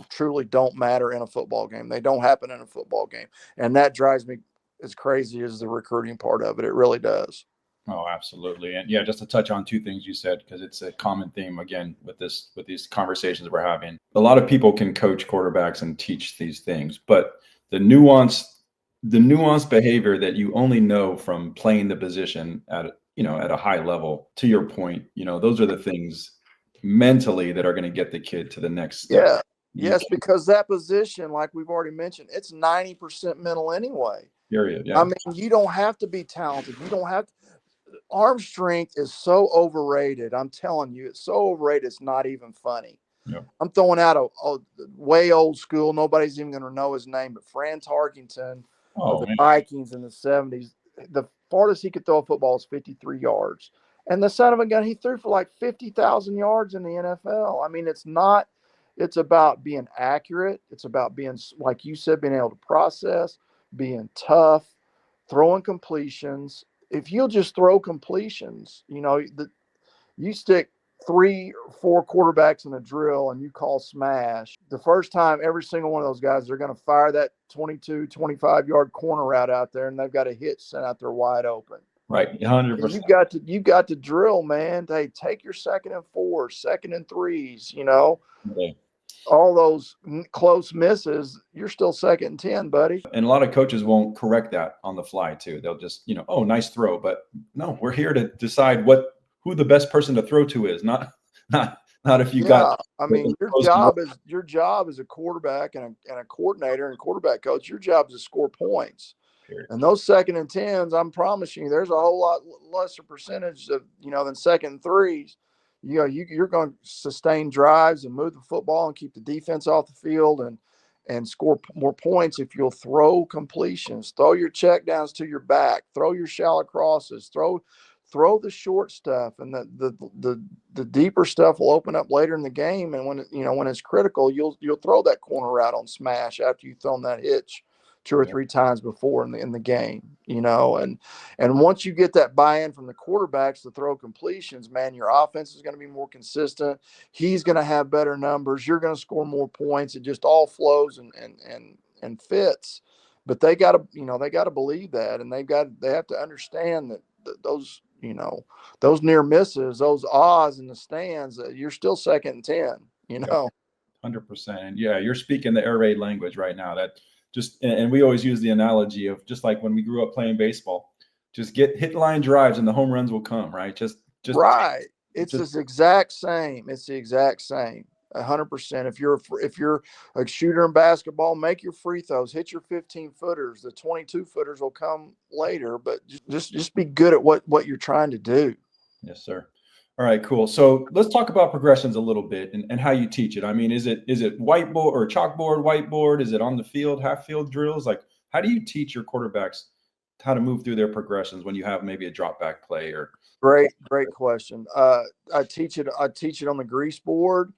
Speaker 1: truly don't matter in a football game. They don't happen in a football game. And that drives me as crazy as the recruiting part of it. It really does.
Speaker 2: Oh, absolutely. And yeah, just to touch on two things you said, because it's a common theme again with these conversations we're having. A lot of people can coach quarterbacks and teach these things, but the nuanced behavior that you only know from playing the position at a high level, to your point, those are the things mentally that are going to get the kid to the next step.
Speaker 1: Yeah. Yes, because that position, like we've already mentioned, it's 90% mental anyway.
Speaker 2: Period. Yeah.
Speaker 1: I mean, you don't have to be talented. You don't have to. Arm strength is so overrated. I'm telling you, it's so overrated. It's not even funny.
Speaker 2: Yeah.
Speaker 1: I'm throwing out a way old school. Nobody's even going to know his name, but Fran Tarkington of the Vikings in the 70s. The farthest he could throw a football was 53 yards. And the son of a gun, he threw for like 50,000 yards in the NFL. I mean, it's about being accurate. It's about being, like you said, being able to process, being tough, throwing completions. If you'll just throw completions, you stick 3 or 4 quarterbacks in a drill and you call smash, the first time, every single one of those guys, they're going to fire that 22, 25-yard corner route out there, and they've got a hitch sent out there wide open.
Speaker 2: Right, 100%.
Speaker 1: You've got to drill, man. Hey, take your 2nd and 4, 2nd and 3s,
Speaker 2: Okay.
Speaker 1: All those close misses, you're still 2nd and 10, buddy.
Speaker 2: And a lot of coaches won't correct that on the fly too. They'll just, oh, nice throw. But no, we're here to decide who the best person to throw to is, not if you got.
Speaker 1: I mean, your job as a quarterback and a coordinator and quarterback coach, your job is to score points. Period. And those 2nd and 10s, I'm promising you, there's a whole lot lesser percentage of, than 2nd and 3s. You're going to sustain drives and move the football and keep the defense off the field and score more points if you'll throw completions, throw your checkdowns to your back, throw your shallow crosses, throw the short stuff, and the deeper stuff will open up later in the game. And when it's critical, you'll throw that corner route on smash after you've thrown that hitch 2 or 3 times before in the game, and once you get that buy-in from the quarterbacks to throw completions, man, your offense is going to be more consistent. He's going to have better numbers. You're going to score more points. It just all flows and fits. But they got to believe that, and they have to understand that those near misses, those ahs in the stands, you're still 2nd and 10,
Speaker 2: 100%. And yeah, you're speaking the air raid language right now. That and we always use the analogy of just like when we grew up playing baseball, just get hit line drives and the home runs will come, right? Just
Speaker 1: right. It's the exact same. 100%. If you're a shooter in basketball, make your free throws, hit your 15-footers. The 22-footers will come later, but just be good at what you're trying to do.
Speaker 2: Yes, sir. All right, cool. So let's talk about progressions a little bit and how you teach it. I mean, is it whiteboard or chalkboard, whiteboard? Is it on the field, half field drills? Like, how do you teach your quarterbacks how to move through their progressions when you have maybe a drop back play or?
Speaker 1: Great question. I teach it on the grease board.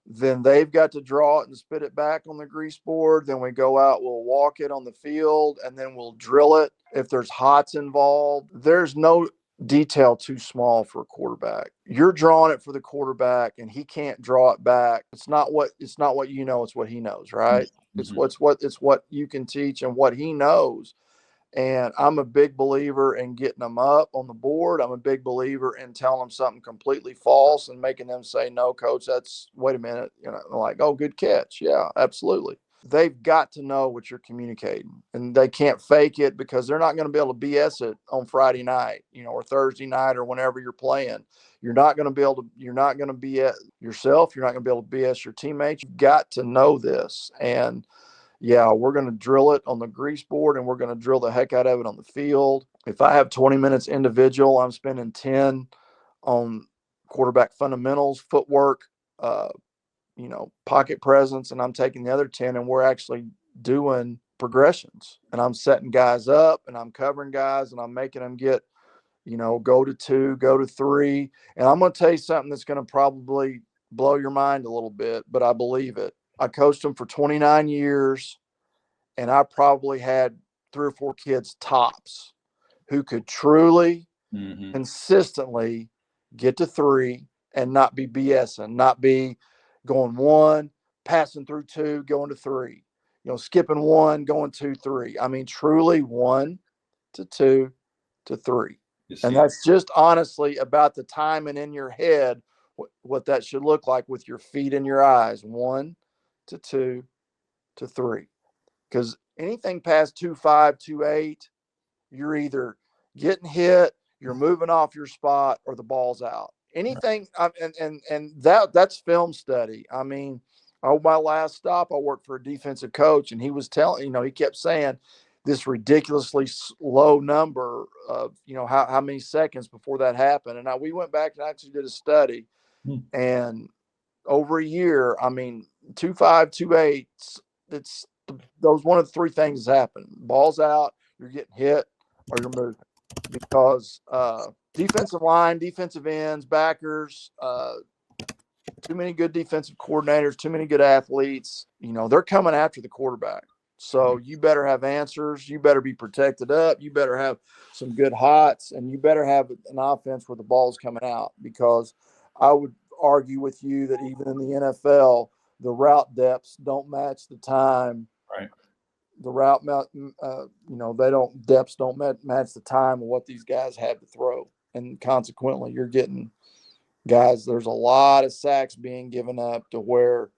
Speaker 1: Then they've got to draw it and spit it back on the grease board. Then we go out, we'll walk it on the field, and then we'll drill it. If there's hots involved, there's no detail too small for a quarterback. You're drawing it for the quarterback, and he can't draw it back. It's not what you know, it's what he knows, right?
Speaker 2: Mm-hmm.
Speaker 1: It's what you can teach and what he knows. And I'm a big believer in getting them up on the board. I'm a big believer in telling them something completely false and making them say, no, coach, wait a minute. Like, oh, good catch. Yeah, absolutely. They've got to know what you're communicating, and they can't fake it, because they're not going to be able to BS it on Friday night, or Thursday night, or whenever you're playing. You're not going to BS yourself. You're not going to be able to BS your teammates. You've got to know this. And yeah, we're going to drill it on the grease board, and we're going to drill the heck out of it on the field. If I have 20 minutes individual, I'm spending 10 on quarterback fundamentals, footwork, pocket presence, and I'm taking the other 10 and we're actually doing progressions, and I'm setting guys up, and I'm covering guys, and I'm making them get, go to 2, go to 3. And I'm going to tell you something that's going to probably blow your mind a little bit, but I believe it. I coached them for 29 years, and I probably had 3 or 4 kids tops who could truly, consistently get to 3 and not be BSing, not be going 1, passing through 2, going to 3, skipping 1, going 2, 3. I mean, truly 1 to 2 to 3. And that's just honestly about the timing in your head, what that should look like with your feet and your eyes. 1 to 2 to 3. Because anything past 2.5, 2.8, you're either getting hit, you're moving off your spot, or the ball's out. Anything, and that's film study. I mean, my last stop, I worked for a defensive coach, and he was telling, he kept saying this ridiculously low number of, how many seconds before that happened. And we went back and actually did a study, and over a year, I mean, 2.5, 2.8, it's those one of the 3 things has happened. Ball's out, you're getting hit, or you're moving. Because defensive line, defensive ends, backers, too many good defensive coordinators, too many good athletes, they're coming after the quarterback. So you better have answers. You better be protected up. You better have some good hots, and you better have an offense where the ball's coming out, because I would argue with you that even in the NFL, the route depths don't match the time.
Speaker 2: Right.
Speaker 1: The route, depths don't match the time of what these guys have to throw. And consequently, you're getting guys, there's a lot of sacks being given up, to where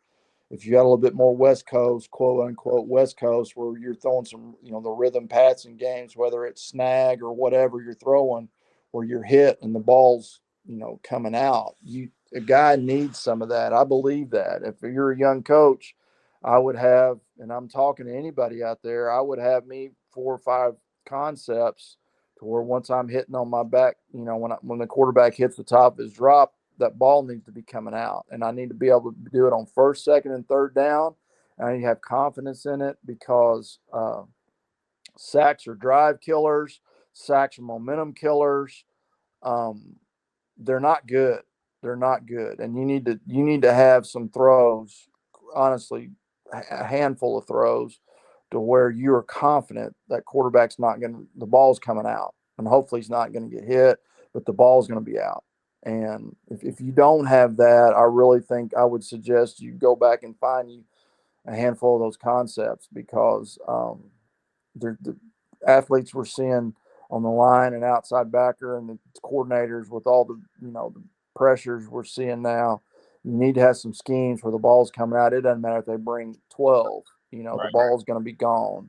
Speaker 1: if you got a little bit more West Coast, quote unquote West Coast, where you're throwing some, the rhythm passing games, whether it's snag or whatever you're throwing, where you're hit and the ball's, coming out. A guy needs some of that. I believe that. If you're a young coach, I would have, and I'm talking to anybody out there, I would have me 4 or 5 concepts to where once I'm hitting on my back, when the quarterback hits the top of his drop, that ball needs to be coming out, and I need to be able to do it on 1st, 2nd, and 3rd down. And I need to have confidence in it, because sacks are drive killers, sacks are momentum killers. They're not good. They're not good, and you need to have some throws, honestly, a handful of throws, to where you are confident that quarterback's the ball's coming out, and hopefully he's not going to get hit, but the ball's going to be out. And if you don't have that, I really think I would suggest you go back and find you a handful of those concepts, because the athletes we're seeing on the line and outside backer, and the coordinators with all the the pressures we're seeing now, you need to have some schemes where the ball's coming out. It doesn't matter if they bring 12,
Speaker 2: Right.
Speaker 1: The ball's going to be gone.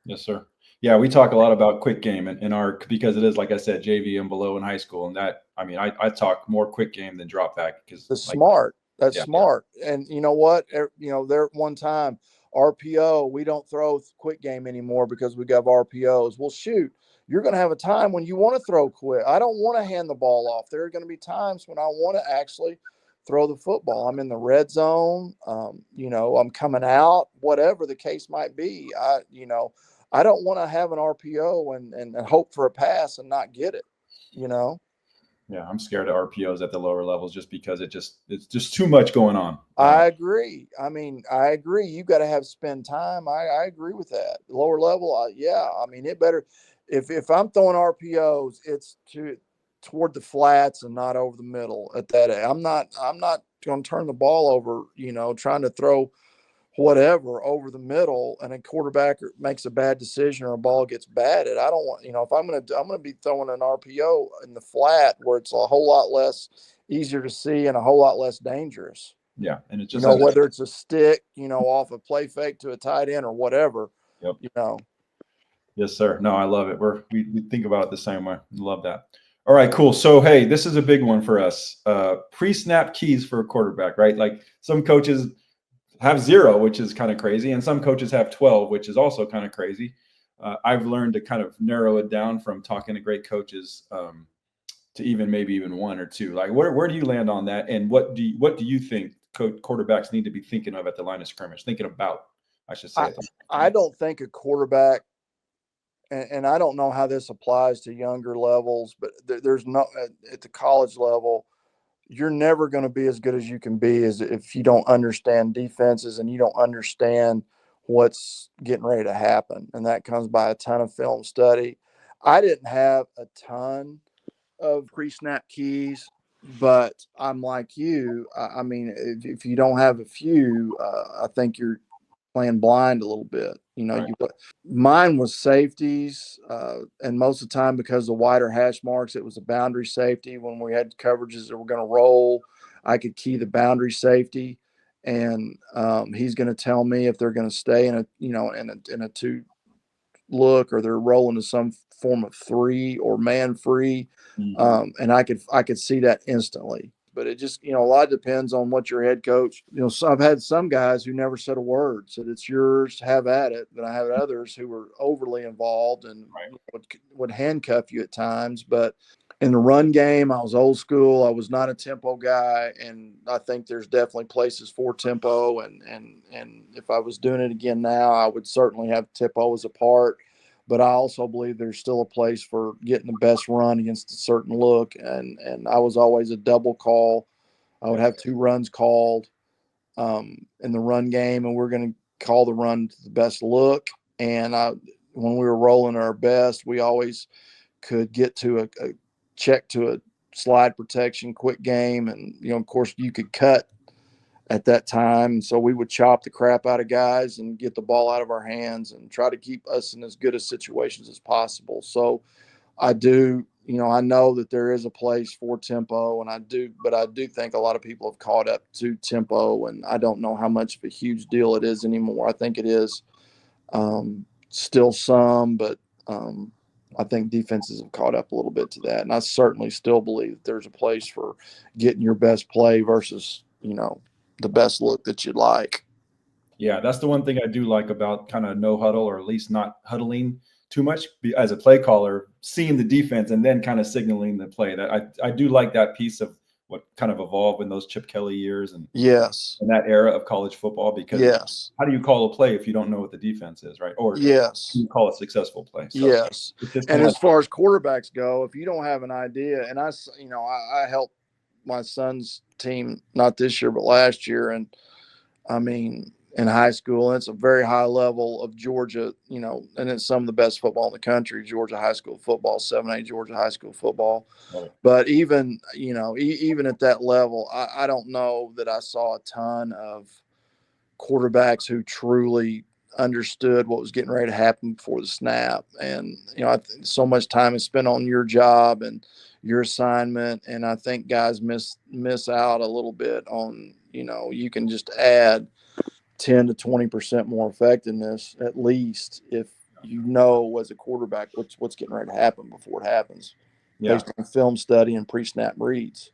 Speaker 2: Yes, sir. Yeah, we talk a lot about quick game in our, because it is, like I said, JV and below in high school. And that, I mean, I talk more quick game than drop back, because
Speaker 1: The smart. That's
Speaker 2: Yeah.
Speaker 1: smart. And you know what? There at one time, RPO, we don't throw quick game anymore because we got RPOs. Well, shoot, you're going to have a time when you want to throw quick. I don't want to hand the ball off. There are going to be times when I want to actually throw the football. I'm in the red zone. I'm coming out, whatever the case might be. I don't want to have an RPO and hope for a pass and not get it, you know?
Speaker 2: Yeah, I'm scared of RPOs at the lower levels just because it's just too much going on.
Speaker 1: I agree. I mean, I agree. You got to have spend time. I agree with that. Lower level, yeah. I mean, it better if I'm throwing RPOs, it's toward the flats and not over the middle at that. I'm not going to turn the ball over. Trying to throw whatever over the middle, and a quarterback makes a bad decision or a ball gets batted. I don't want. If I'm gonna be throwing an RPO in the flat where it's a whole lot less easier to see and a whole lot less dangerous.
Speaker 2: Yeah, and it's just
Speaker 1: Whether it's a stick, off a play fake to a tight end or whatever.
Speaker 2: Yep. Yes, sir. No, I love it. We think about it the same way. Love that. All right, cool. So, hey, this is a big one for us. Pre-snap keys for a quarterback, right? Like some coaches have 0, which is kind of crazy, and some coaches have 12, which is also kind of crazy. I've learned to kind of narrow it down from talking to great coaches to maybe even 1 or 2. Like, where do you land on that? And what do you think quarterbacks need to be thinking of at the line of scrimmage? Thinking about, I should say.
Speaker 1: I don't think a quarterback, and I don't know how this applies to younger levels, but there's no at the college level. You're never going to be as good as you can be as if you don't understand defenses and you don't understand what's getting ready to happen. And that comes by a ton of film study. I didn't have a ton of pre-snap keys, but I'm like you. I mean, if you don't have a few, I think you're playing blind a little bit.
Speaker 2: Right.
Speaker 1: Mine was safeties, and most of the time because of the wider hash marks, it was a boundary safety. When we had coverages that were going to roll, I could key the boundary safety, and he's going to tell me if they're going to stay in a 2 look or they're rolling to some form of 3 or man free, and I could see that instantly. But it just, a lot depends on what your head coach, so I've had some guys who never said a word, said it's yours, have at it. But I have others who were overly involved and would handcuff you at times. But in the run game, I was old school. I was not a tempo guy. And I think there's definitely places for tempo. And if I was doing it again now, I would certainly have tempo as a part. But I also believe there's still a place for getting the best run against a certain look. And I was always a double call. I would have 2 runs called in the run game, and we're going to call the run to the best look. And when we were rolling our best, we always could get to a check to a slide protection quick game. And, of course, you could cut at that time. And so we would chop the crap out of guys and get the ball out of our hands and try to keep us in as good a situations as possible. So I do, I know that there is a place for tempo, but I do think a lot of people have caught up to tempo, and I don't know how much of a huge deal it is anymore. I think it is still some, but I think defenses have caught up a little bit to that. And I certainly still believe that there's a place for getting your best play versus, the best look that you'd like.
Speaker 2: Yeah, that's the one thing I do like about kind of no huddle, or at least not huddling too much as a play caller, seeing the defense and then kind of signaling the play. That I do like that piece of what kind of evolved in those Chip Kelly years and
Speaker 1: yes,
Speaker 2: in that era of college football. Because
Speaker 1: yes,
Speaker 2: how do you call a play if you don't know what the defense is, right? Or
Speaker 1: yes,
Speaker 2: you call a successful play. So
Speaker 1: yes. And as far as quarterbacks go, if you don't have an idea, and I helped my son's team not this year but last year, and I mean in high school, and it's a very high level of Georgia, and it's some of the best football in the country. Georgia high school football, 7A Georgia high school football. But even even at that level, I don't know that I saw a ton of quarterbacks who truly understood what was getting ready to happen before the snap. And so much time is spent on your job and your assignment, and I think guys miss out a little bit on you can just add 10 to 20% more effectiveness at least if as a quarterback what's getting ready to happen before it happens, based on film study and pre-snap reads.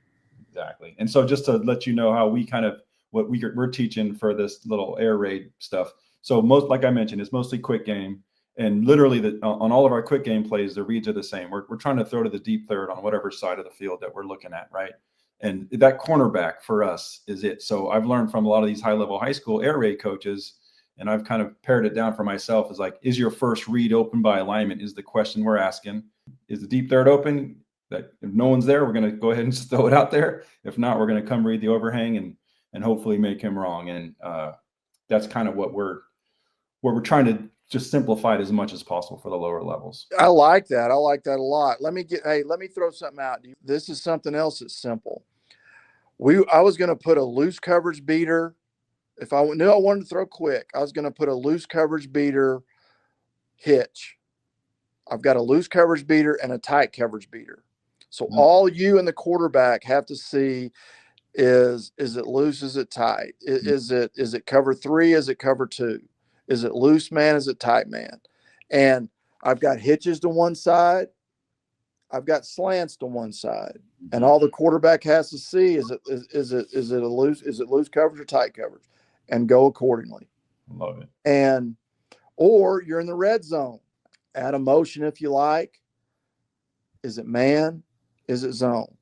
Speaker 2: Exactly. And so just to let you know how we kind of, what we're teaching for this little air raid stuff. So most, like I mentioned, it's mostly quick game. And literally on all of our quick game plays, the reads are the same. We're trying to throw to the deep third on whatever side of the field that we're looking at, right? And that cornerback for us is it. So I've learned from a lot of these high-level high school air raid coaches, and I've kind of pared it down for myself, is like, is your first read open by alignment is the question we're asking. Is the deep third open? That if no one's there, we're going to go ahead and just throw it out there. If not, we're going to come read the overhang and hopefully make him wrong. And that's kind of what we're trying to just simplify it as much as possible for the lower levels.
Speaker 1: I like that. I like that a lot. Let me throw something out. This is something else that's simple. I was going to put a loose coverage beater. If I knew I wanted to throw quick, I was going to put a loose coverage beater hitch. I've got a loose coverage beater and a tight coverage beater. So all you and the quarterback have to see is it loose? Is it tight? Is it cover 3? Is it cover 2? Is it loose man? Is it tight man? And I've got hitches to one side. I've got slants to one side. And all the quarterback has to see is it loose coverage or tight coverage, and go accordingly.
Speaker 2: Love it.
Speaker 1: And or you're in the red zone. Add a motion if you like. Is it man? Is it zone?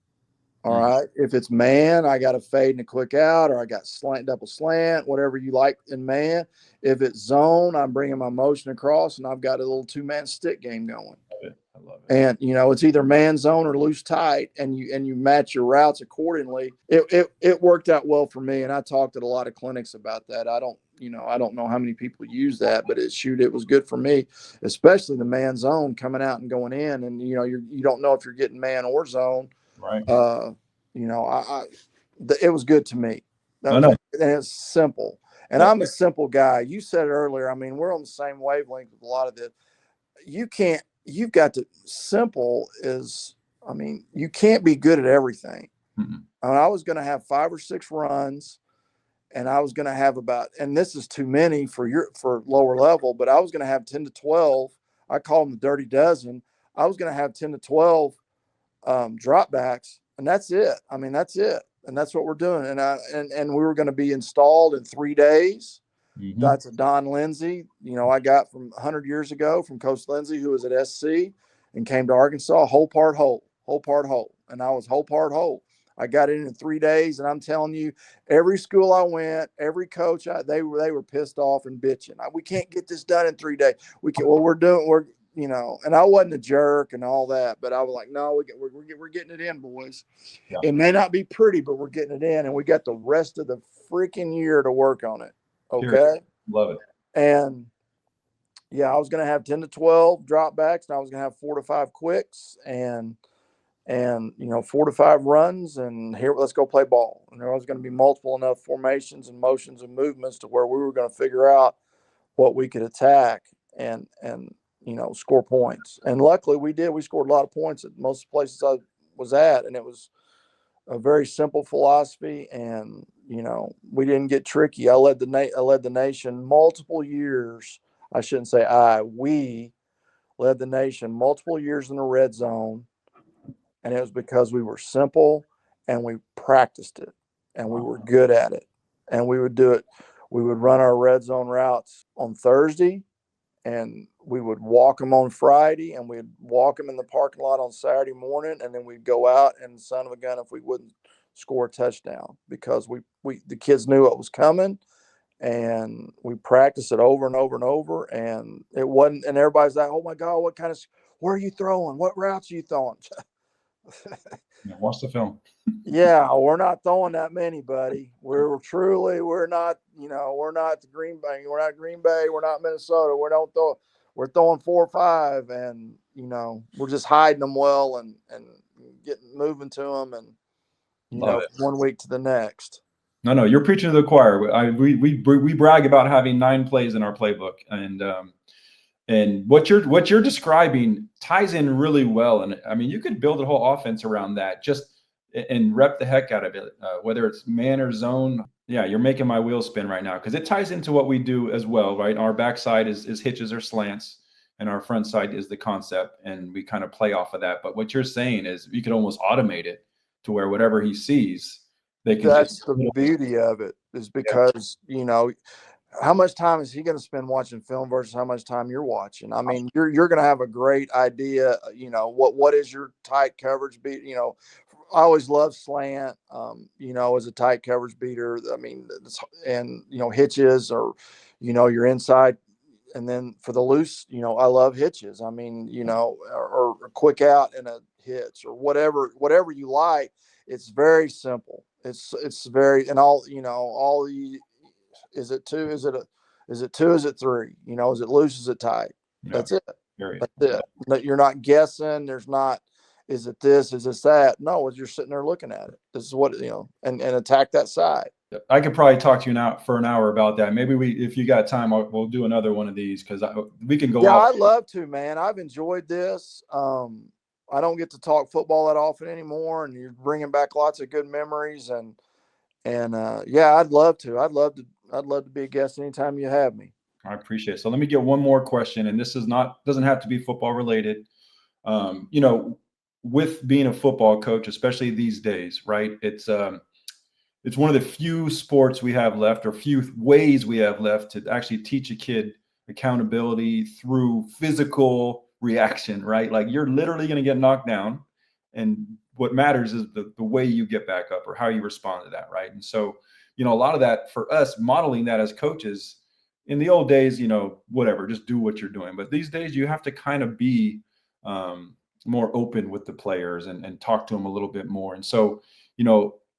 Speaker 1: All right. If it's man, I got a fade and a quick out, or I got slant, double slant, whatever you like in man. If it's zone, I'm bringing my motion across, and I've got a little 2-man stick game going.
Speaker 2: I love it.
Speaker 1: And it's either man zone or loose tight, and you match your routes accordingly. It worked out well for me, and I talked at a lot of clinics about that. I don't know how many people use that, but it was good for me, especially the man zone coming out and going in, and you don't know if you're getting man or zone.
Speaker 2: Right.
Speaker 1: It was good to me. And it's simple. And I'm a simple guy. You said it earlier. I mean, we're on the same wavelength with a lot of this. You've got to, simple is, I mean, you can't be good at everything.
Speaker 2: Mm-hmm.
Speaker 1: I was going to have 5 or 6 runs, and I was going to have and this is too many for lower level, but I was going to have 10 to 12. I call them the dirty dozen. I was going to have 10 to 12 dropbacks, and that's it. I mean, that's it. And that's what we're doing. And we were going to be installed in 3 days.
Speaker 2: Mm-hmm.
Speaker 1: That's a Don Lindsay, I got from 100 years ago from Coach Lindsay, who was at SC and came to Arkansas, whole part whole. And I was whole part whole. I got it in 3 days, and I'm telling you, every school I went, every coach, they were pissed off and bitching. We can't get this done in 3 days. And I wasn't a jerk and all that, but I was like, no, we're getting it in, boys. Yeah. It may not be pretty, but we're getting it in, and we got the rest of the freaking year to work on it. Okay.
Speaker 2: Sure. Love it.
Speaker 1: And yeah, I was going to have 10 to 12 dropbacks, and I was going to have 4 to 5 quicks and 4 to 5 runs, and here, let's go play ball. And there was going to be multiple enough formations and motions and movements to where we were going to figure out what we could attack and score points. And luckily we did. We scored a lot of points at most places I was at, and it was a very simple philosophy, and we didn't get tricky. I led the nation multiple years. I shouldn't say we led the nation multiple years in the red zone, and it was because we were simple and we practiced it and we were good at it, and we would do it. We would run our red zone routes on Thursday, and we would walk them on Friday, and we'd walk them in the parking lot on Saturday morning, and then we'd go out and son of a gun if we wouldn't score a touchdown, because the kids knew what was coming, and we practiced it over and over and over, and it wasn't, and everybody's like, oh my God, where are you throwing? What routes are you throwing?
Speaker 2: Watch the film.
Speaker 1: Yeah, we're not throwing that many, buddy. We're not the Green Bay. We're not Green Bay. We're not Minnesota. We're throwing 4 or 5, and we're just hiding them well and moving to them, and one week to the next.
Speaker 2: No, you're preaching to the choir. We brag about having 9 plays in our playbook, and what you're describing ties in really well. And I mean, you could build a whole offense around that, and rep the heck out of it, whether it's man or zone. Yeah, you're making my wheels spin right now, because it ties into what we do as well, right? Our backside is hitches or slants, and our front side is the concept, and we kind of play off of that. But what you're saying is you could almost automate it to where whatever he sees, they can
Speaker 1: That's
Speaker 2: just.
Speaker 1: the beauty of it, is because, how much time is he going to spend watching film versus how much time you're watching? I mean, you're going to have a great idea, what is your tight coverage beat, I always love slant, as a tight coverage beater. I mean, and, hitches, or, your inside. And then for the loose, I love hitches. I mean, or a quick out and a hitch, or whatever you like. It's very simple. It's very, and all the, is it two? Is it two? Is it three? Is it loose? Is it tight?
Speaker 2: Yeah,
Speaker 1: That's it.
Speaker 2: period.
Speaker 1: That's it. But you're not guessing. There's not, is it this? Is this that? No, you're sitting there looking at it. This is what, and attack that side.
Speaker 2: I could probably talk to you now for an hour about that. Maybe if you got time, we'll do another one of these, because we can go.
Speaker 1: Yeah,
Speaker 2: off.
Speaker 1: I'd love to, man. I've enjoyed this. I don't get to talk football that often anymore, and you're bringing back lots of good memories. And yeah, I'd love to. I'd love to be a guest anytime you have me.
Speaker 2: I appreciate it. So let me get one more question, and this doesn't have to be football related. With being a football coach, especially these days, right? It's one of the few sports we have left, or few ways we have left, to actually teach a kid accountability through physical reaction, right? Like, you're literally going to get knocked down, and what matters is the way you get back up, or how you respond to that, right? And so, a lot of that for us, modeling that as coaches, in the old days, whatever, just do what you're doing. But these days, you have to kind of be more open with the players, and talk to them a little bit more. And so,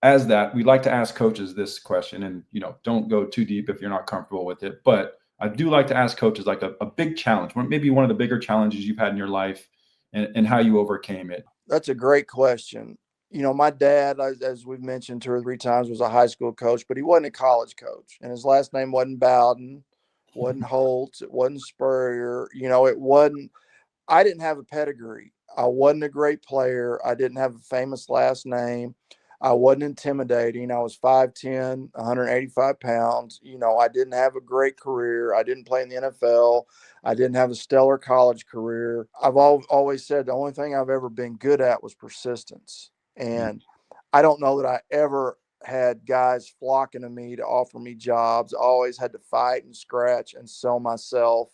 Speaker 2: as that, we like to ask coaches this question, and don't go too deep if you're not comfortable with it. But I do like to ask coaches, like, a big challenge, maybe one of the bigger challenges you've had in your life, and how you overcame it.
Speaker 1: That's a great question. My dad, as we've mentioned 2 or 3 times, was a high school coach, but he wasn't a college coach, and his last name wasn't Bowden, wasn't Holtz, it wasn't Spurrier. It wasn't. I didn't have a pedigree. I wasn't a great player. I didn't have a famous last name. I wasn't intimidating. I was 5'10", 185 pounds. I didn't have a great career. I didn't play in the NFL. I didn't have a stellar college career. I've always said the only thing I've ever been good at was persistence. And I don't know that I ever had guys flocking to me to offer me jobs. I always had to fight and scratch and sell myself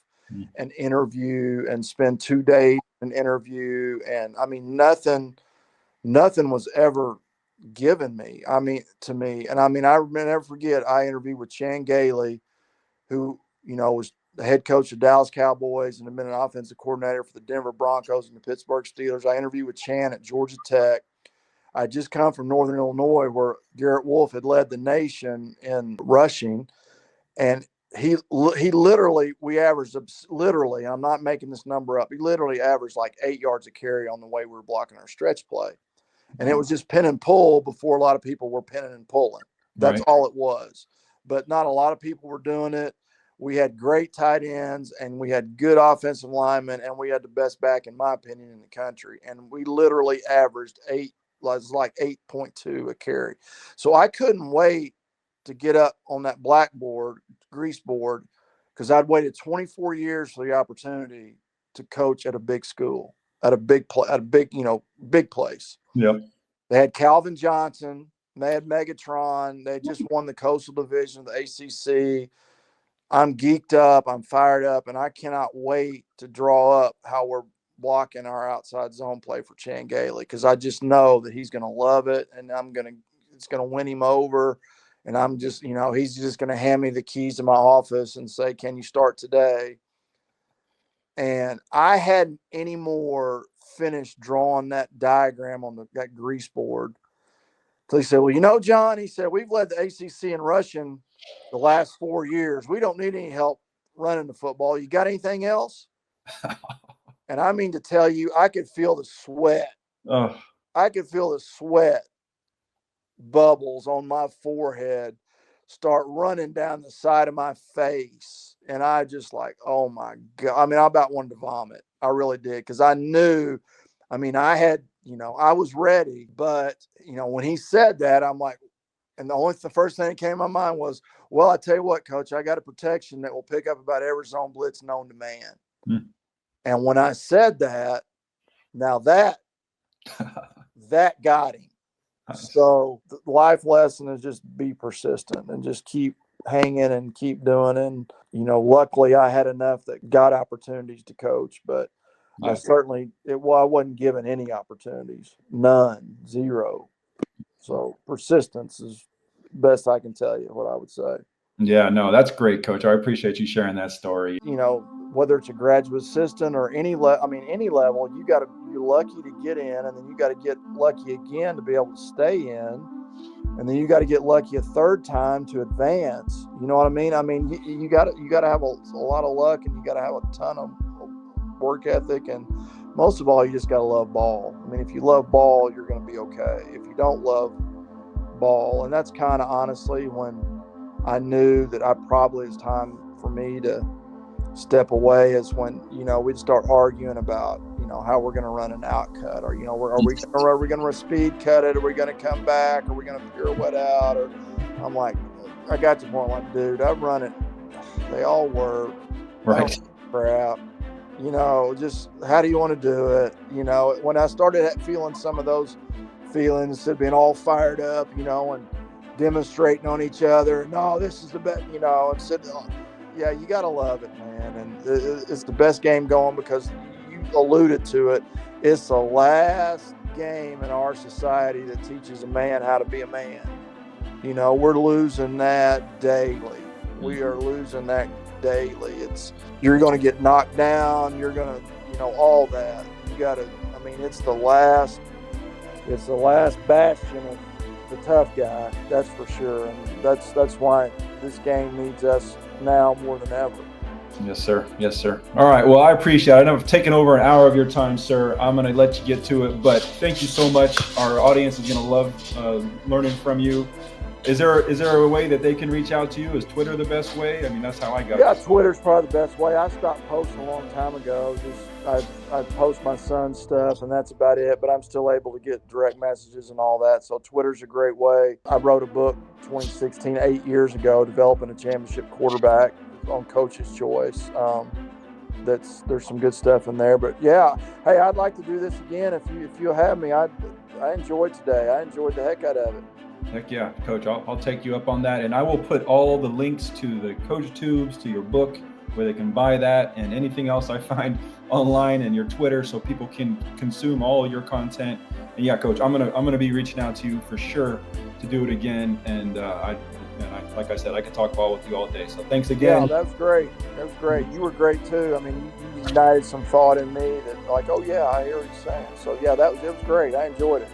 Speaker 1: and interview and spend 2 days in an interview. And I mean, nothing was ever given me. I mean, to me. And I mean, I never forget, I interviewed with Chan Gailey, who, was the head coach of Dallas Cowboys and had been an offensive coordinator for the Denver Broncos and the Pittsburgh Steelers. I interviewed with Chan at Georgia Tech. I just come from Northern Illinois, where Garrett Wolf had led the nation in rushing. And he literally, we averaged, literally, I'm not making this number up, he literally averaged like 8 yards a carry on the way we were blocking our stretch play. And it was just pin and pull before a lot of people were pinning and pulling. That's all it was. But not a lot of people were doing it. We had great tight ends, and we had good offensive linemen, and we had the best back, in my opinion, in the country. And we literally averaged 8.2 a carry. So I couldn't wait to get up on that blackboard, grease board, because I'd waited 24 years for the opportunity to coach at a big school, at a big big place.
Speaker 2: Yep.
Speaker 1: They had Calvin Johnson, they had Megatron, they just won the Coastal Division of the ACC. I'm geeked up, I'm fired up, and I cannot wait to draw up how we're blocking our outside zone play for Chan Gailey, because I just know that he's going to love it, and it's going to win him over. And I'm just, he's just going to hand me the keys to my office and say, "Can you start today?" And I hadn't any more finished drawing that diagram on that grease board. So he said, "Well, John," he said, "we've led the ACC in rushing the last 4 years. We don't need any help running the football. You got anything else?" And I mean to tell you, I could feel the sweat.
Speaker 2: Oh.
Speaker 1: I could feel the sweat bubbles on my forehead start running down the side of my face. And I just like, oh my God. I mean, I about wanted to vomit. I really did. Because I knew, I had, I was ready. But, when he said that, I'm like, and the first thing that came to my mind was, well, I tell you what, coach, I got a protection that will pick up about every zone blitz known to man. And when I said that, now that got him. So the life lesson is just be persistent and just keep hanging and keep doing. And, luckily I had enough that got opportunities to coach, but I wasn't given any opportunities, none, zero. So persistence is best I can tell you what I would say.
Speaker 2: Yeah, no, that's great, Coach. I appreciate you sharing that story.
Speaker 1: Whether it's a graduate assistant or any level, you're lucky to get in, and then you got to get lucky again to be able to stay in, and then you got to get lucky a third time to advance. You know what I mean? I mean, you got to have a lot of luck, and you got to have a ton of work ethic, and most of all, you just got to love ball. I mean, if you love ball, you're going to be okay. If you don't love ball, and that's kind of honestly when I knew that it's time for me to step away, is when, we'd start arguing about, how we're going to run an out cut, or, are we going to speed cut it? Are we going to come back? Are we going to pirouette out? Or I'm like, I got to the point like, dude, I've run it. They all work.
Speaker 2: Right.
Speaker 1: Crap. Just how do you want to do it? When I started feeling some of those feelings of being all fired up, and demonstrating on each other. No, this is the best, and said, yeah, you got to love it, man. And it's the best game going, because you alluded to it. It's the last game in our society that teaches a man how to be a man. We're losing that daily. We are losing that daily. You're going to get knocked down. You're going to, all that. You got to, it's the last bastion of the tough guy, that's for sure. And that's why this game needs us now more than ever.
Speaker 2: Yes, sir. Yes, sir. All right. Well, I appreciate it. I know I've taken over an hour of your time, sir. I'm going to let you get to it, but thank you so much. Our audience is going to love learning from you. Is there a way that they can reach out to you? Is Twitter the best way? I mean, that's how I got it.
Speaker 1: Yeah, Twitter's probably the best way. I stopped posting a long time ago. I post my son's stuff, and that's about it. But I'm still able to get direct messages and all that. So Twitter's a great way. I wrote a book 2016, 8 years ago, developing a championship quarterback on Coach's Choice. There's some good stuff in there. But yeah, hey, I'd like to do this again if you'll have me. I enjoyed today. I enjoyed the heck out of it.
Speaker 2: Heck yeah, Coach. I'll take you up on that, and I will put all the links to the Coach Tubes, to your book, where they can buy that, and anything else I find online, and your Twitter, so people can consume all your content. And yeah, Coach, I'm gonna be reaching out to you for sure to do it again. And like I said, I could talk ball with you all day. So thanks again.
Speaker 1: Yeah, that's great. That's great. You were great too. I mean, you ignited some thought in me that, like, oh yeah, I hear what you're saying. So yeah, it was great. I enjoyed it.